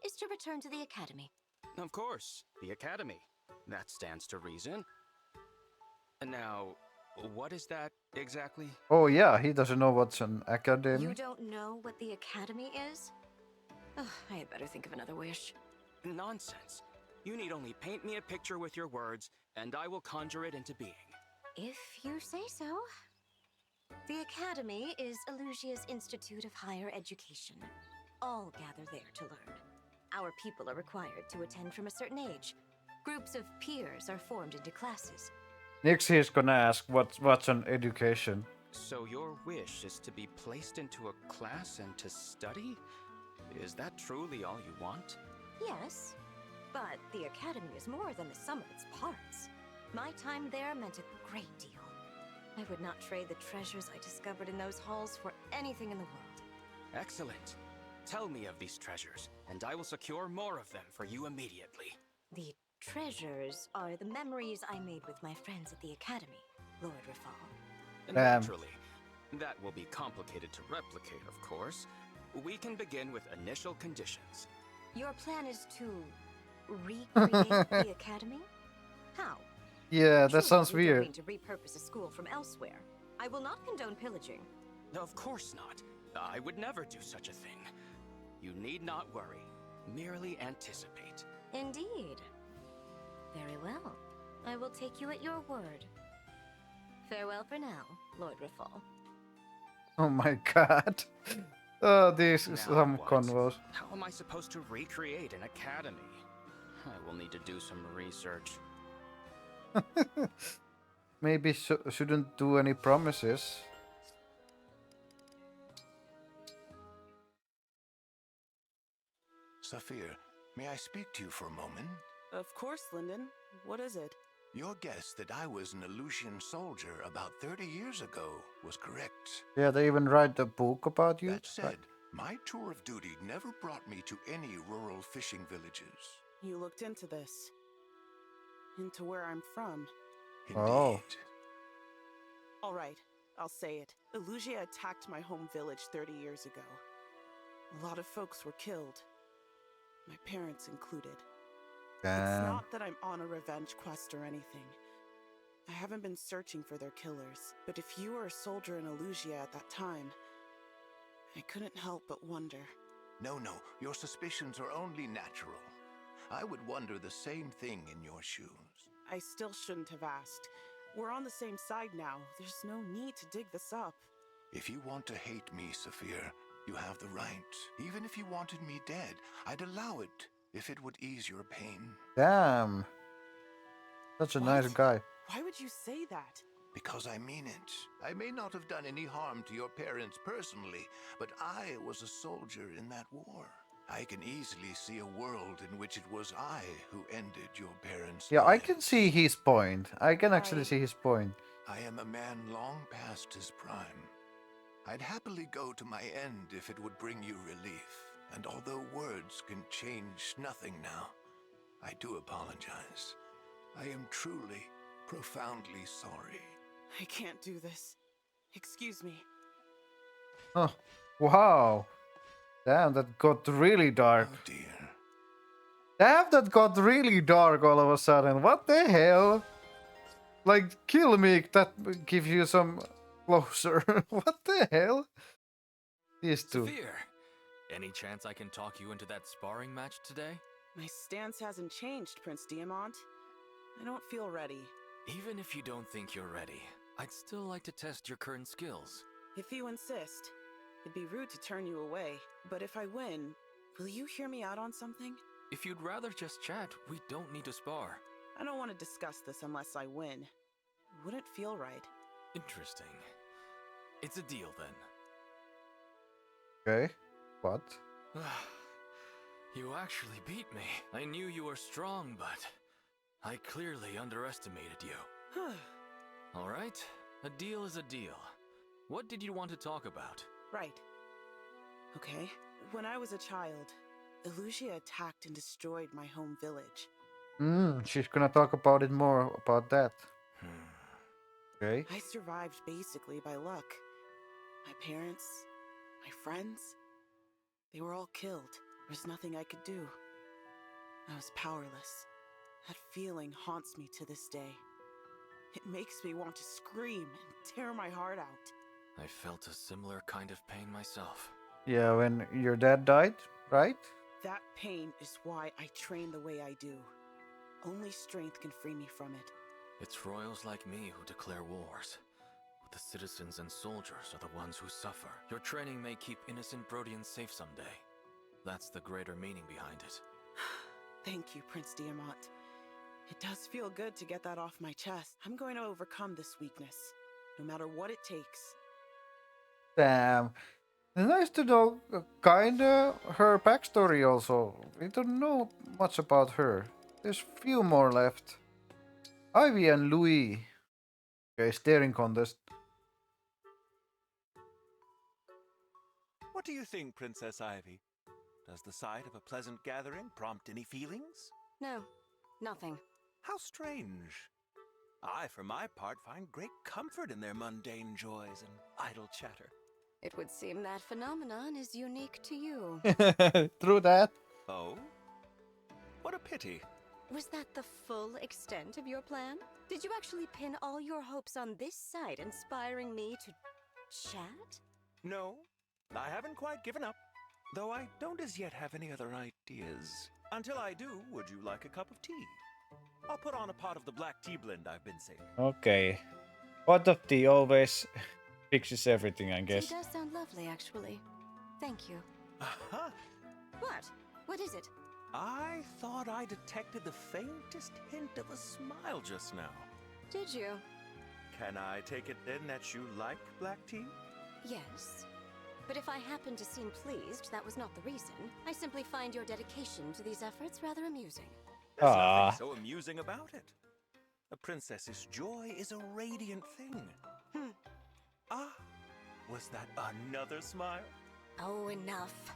is to return to the Academy. Of course, the Academy. That stands to reason. Now, what is that exactly? Oh yeah, he doesn't know what's an academy. You don't know what the Academy is? Ugh, I had better think of another wish. Nonsense. You need only paint me a picture with your words, and I will conjure it into being. If you say so. The Academy is Elusia's Institute of Higher Education. All gather there to learn. Our people are required to attend from a certain age. Groups of peers are formed into classes. Next he's gonna ask what's an education. So your wish is to be placed into a class and to study? Is that truly all you want? Yes, but the Academy is more than the sum of its parts. My time there meant a great deal. I would not trade the treasures I discovered in those halls for anything in the world. Excellent. Tell me of these treasures, and I will secure more of them for you immediately. The treasures are the memories I made with my friends at the Academy, Lord Rafal. Naturally. That will be complicated to replicate, of course. We can begin with initial conditions. Your plan is to recreate the Academy? How? Yeah, that sounds Surely you don't weird. mean to repurpose a school from elsewhere. I will not condone pillaging. Of course not. I would never do such a thing. You need not worry. Merely anticipate. Indeed. Very well. I will take you at your word. Farewell for now, Lord Rafal. Oh my god. Oh, this is Now some what? convos. How am I supposed to recreate an academy? I will need to do some research. Maybe shouldn't do any promises. Safir, may I speak to you for a moment? Of course, Lyndon. What is it? Your guess that I was an Elusian soldier about 30 years ago was correct. Yeah, they even write a book about you. That said, my tour of duty never brought me to any rural fishing villages. You looked into this. Into where I'm from. Oh. All right, I'll say it. Elusia attacked my home village 30 years ago. A lot of folks were killed. My parents included. It's Damn. not that I'm on a revenge quest or anything. I haven't been searching for their killers, but if you were a soldier in Elusia at that time, I couldn't help but wonder. No, your suspicions are only natural. I would wonder the same thing in your shoes. I still shouldn't have asked. We're on the same side now. There's no need to dig this up. If you want to hate me, Safir, you have the right. Even if you wanted me dead, I'd allow it if it would ease your pain. Damn. Such a nice guy. Why would you say that? Because I mean it. I may not have done any harm to your parents personally, but I was a soldier in that war. I can easily see a world in which it was I who ended your parents' Yeah, I lives. can see his point. I can actually see his point. I am a man long past his prime. I'd happily go to my end if it would bring you relief. And although words can change nothing now, I do apologize. I am truly, profoundly sorry. I can't do this. Excuse me. Oh, wow. Damn, that got really dark. Oh dear. Damn, that got really dark all of a sudden. What the hell? Like, kill me, that gives you some closer. What the hell? These two. Safir, any chance I can talk you into that sparring match today? My stance hasn't changed, Prince Diamant. I don't feel ready. Even if you don't think you're ready, I'd still like to test your current skills. If you insist. It'd be rude to turn you away, but if I win, will you hear me out on something? If you'd rather just chat, we don't need to spar. I don't want to discuss this unless I win. Wouldn't feel right. Interesting. It's a deal then. Okay. What? You actually beat me. I knew you were strong, but I clearly underestimated you. Alright, a deal is a deal. What did you want to talk about? Right. Okay. When I was a child, Elusia attacked and destroyed my home village. She's gonna talk about it more about that. Okay. I survived basically by luck. My parents, my friends, they were all killed. There was nothing I could do. I was powerless. That feeling haunts me to this day. It makes me want to scream and tear my heart out. I felt a similar kind of pain myself. Yeah, when your dad died, right? That pain is why I train the way I do. Only strength can free me from it. It's royals like me who declare wars. But the citizens and soldiers are the ones who suffer. Your training may keep innocent Brodians safe someday. That's the greater meaning behind it. Thank you, Prince Diamant. It does feel good to get that off my chest. I'm going to overcome this weakness, no matter what it takes. Damn. It's nice to know kinda her backstory also. We don't know much about her. There's few more left. Ivy and Louis. Okay, staring contest. What do you think, Princess Ivy? Does the sight of a pleasant gathering prompt any feelings? No, nothing. How strange. I, for my part, find great comfort in their mundane joys and idle chatter. It would seem that phenomenon is unique to you. True that. Oh? What a pity. Was that the full extent of your plan? Did you actually pin all your hopes on this sight, inspiring me to chat? No, I haven't quite given up. Though I don't as yet have any other ideas. Until I do, would you like a cup of tea? I'll put on a pot of the black tea blend I've been saving. Okay. Pot of tea always fixes everything, I guess. Tea does sound lovely, actually. Thank you. Aha! What? What is it? I thought I detected the faintest hint of a smile just now. Did you? Can I take it then that you like black tea? Yes. But if I happen to seem pleased, that was not the reason. I simply find your dedication to these efforts rather amusing. There's nothing so amusing about it. A princess's joy is a radiant thing. Ah, was that another smile? Oh, enough.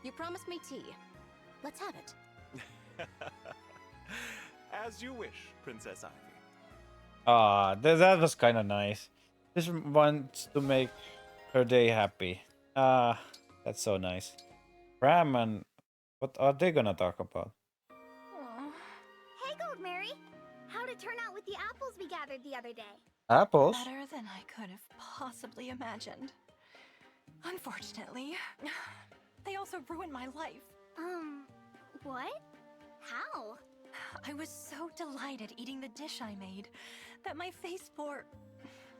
You promised me tea. Let's have it. As you wish, Princess Ivy. That was kind of nice. Just wants to make her day happy. That's so nice. Ram and what are they gonna talk about? Hey, Gold Mary. How did it turn out with the apples we gathered the other day? Apples? Better than I could have possibly imagined. Unfortunately, they also ruined my life. What? How? I was so delighted eating the dish I made that my face bore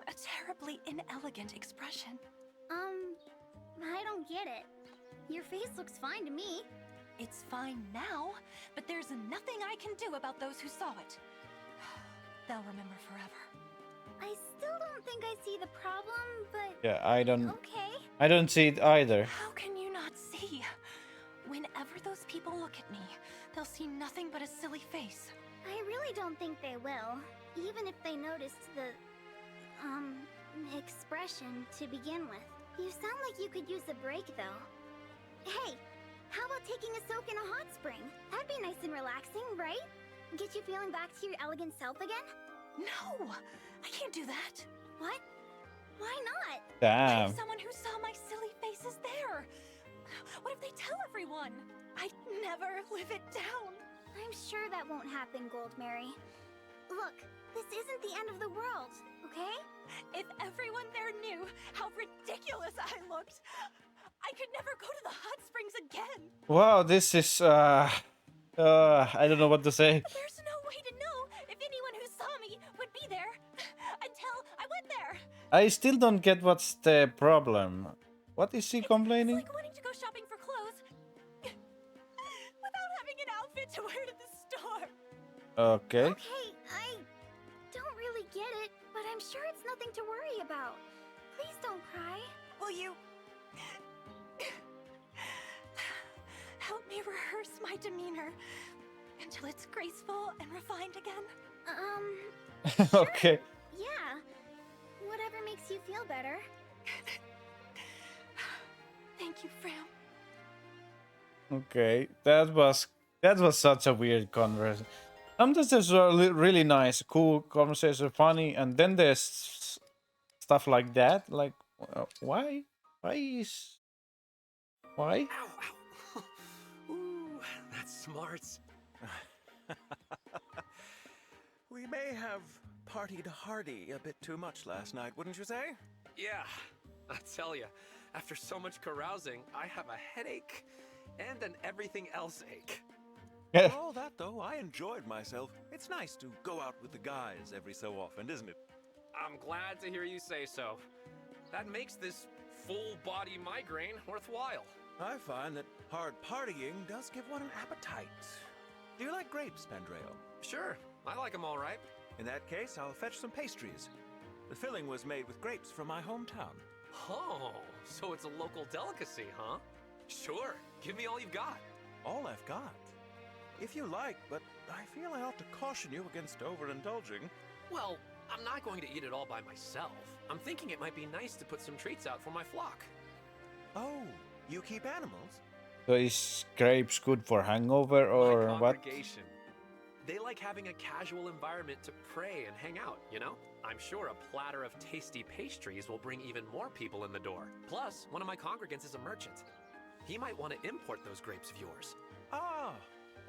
a terribly inelegant expression. I don't get it. Your face looks fine to me. It's fine now, but there's nothing I can do about those who saw it. They'll remember forever. I still don't think I see the problem, but... Yeah, I don't... Okay. I don't see it either. How can you not see? Whenever those people look at me, they'll see nothing but a silly face. I really don't think they will. Even if they noticed the... expression to begin with. You sound like you could use a break, though. Hey, how about taking a soak in a hot spring? That'd be nice and relaxing, right? Get you feeling back to your elegant self again? No! I can't do that. What? Why not? Damn. Someone who saw my silly face is there. What if they tell everyone? I'd never live it down. I'm sure that won't happen, Gold Mary. Look, this isn't the end of the world, okay? If everyone there knew how ridiculous I looked, I could never go to the hot springs again. Wow, this is I don't know what to say. There's no way to know if anyone who saw me would be there until I went there. I still don't get what's the problem. What is she complaining? It's like wanting to go shopping for clothes without having an outfit to wear to the store. Okay. Okay, I don't really get it, but I'm sure it's nothing to worry about. Please don't cry. Will you help me rehearse my demeanor until it's graceful and refined again? Sure. Okay. Yeah. Whatever makes you feel better. Thank you, Fram. Okay. That was such a weird conversation. Sometimes there's a really nice, cool conversation, funny, and then there's stuff like that. Like, why? Why? Ow, ow. Ooh, that's smart. We may have partied hardy a bit too much last night, wouldn't you say? Yeah, I tell you, after so much carousing, I have a headache and an everything else ache. For all that, though, I enjoyed myself. It's nice to go out with the guys every so often, isn't it? I'm glad to hear you say so. That makes this full-body migraine worthwhile. I find that hard partying does give one an appetite. Do you like grapes, Pandreo? Sure, I like them all right. In that case, I'll fetch some pastries. The filling was made with grapes from my hometown. Oh, so it's a local delicacy, huh? Sure, give me all you've got. All I've got? If you like, but I feel I ought to caution you against overindulging. Well, I'm not going to eat it all by myself. I'm thinking it might be nice to put some treats out for my flock. Oh, you keep animals? So is grapes good for hangover or My what? congregation. They like having a casual environment to pray and hang out, you know? I'm sure a platter of tasty pastries will bring even more people in the door. Plus, one of my congregants is a merchant. He might want to import those grapes of yours. Ah,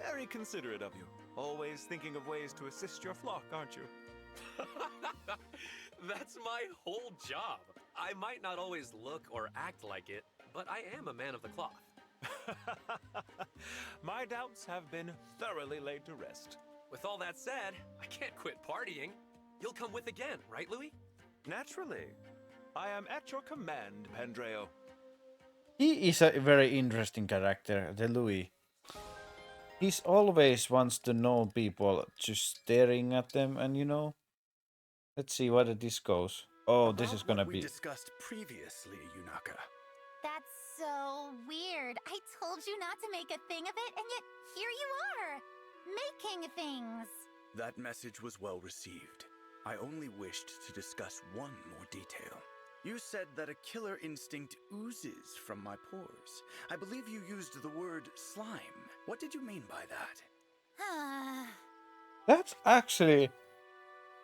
very considerate of you. Always thinking of ways to assist your flock, aren't you? That's my whole job. I might not always look or act like it, but I am a man of the cloth. My doubts have been thoroughly laid to rest. With all that said, I can't quit partying. You'll come with again, right, Louis? Naturally. I am at your command, Pandreo. He is a very interesting character, the Louis. He's always wants to know people, just staring at them, and you know. Let's see where this goes. Oh, this is gonna we be. discussed previously, Yunaka. That's so weird. I told you not to make a thing of it, and yet here you are, making things. That message was well received. I only wished to discuss one more detail. You said that a killer instinct oozes from my pores. I believe you used the word slime. What did you mean by that? That's actually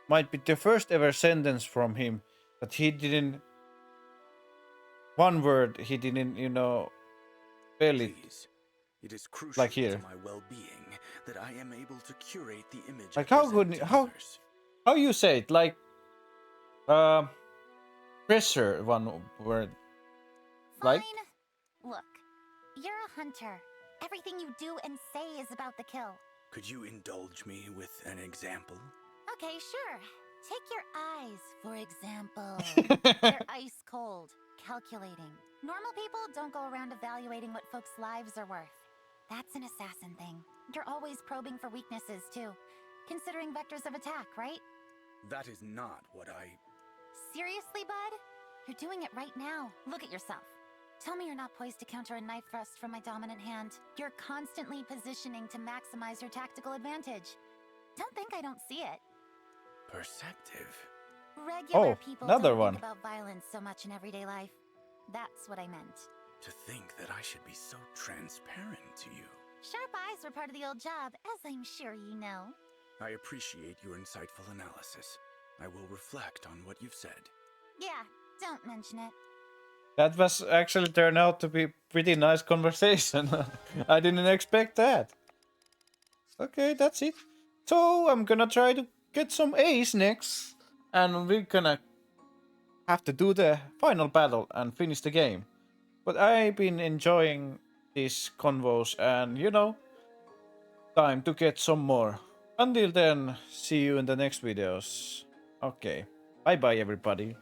might be the first ever sentence from him that he didn't. One word he didn't, you know, spell it. It is crucial Like here. to my well-being that I am able to curate the image Like I how present good, to how others. you say it? Like pressure one word. Like Fine. Look, you're a hunter. Everything you do and say is about the kill. Could you indulge me with an example? Okay, sure. Take your eyes, for example. They're ice cold, calculating. Normal people don't go around evaluating what folks' lives are worth. That's an assassin thing. You're always probing for weaknesses, too. Considering vectors of attack, right? That is not what I... Seriously, bud? You're doing it right now. Look at yourself. Tell me you're not poised to counter a knife thrust from my dominant hand. You're constantly positioning to maximize your tactical advantage. Don't think I don't see it. Perceptive. Regular people another don't one. think about violence so much in everyday life. That's what I meant. To think that I should be so transparent to you. Sharp eyes were part of the old job, as I'm sure you know. I appreciate your insightful analysis. I will reflect on what you've said. Yeah, don't mention it. that was actually turned out to be pretty nice conversation. I didn't expect that. Okay, that's it. So I'm gonna try to get some A's next, and we're gonna have to do the final battle and finish the game. But I've been enjoying these convos, and time to get some more. Until then, see you in the next videos. Okay, bye bye everybody.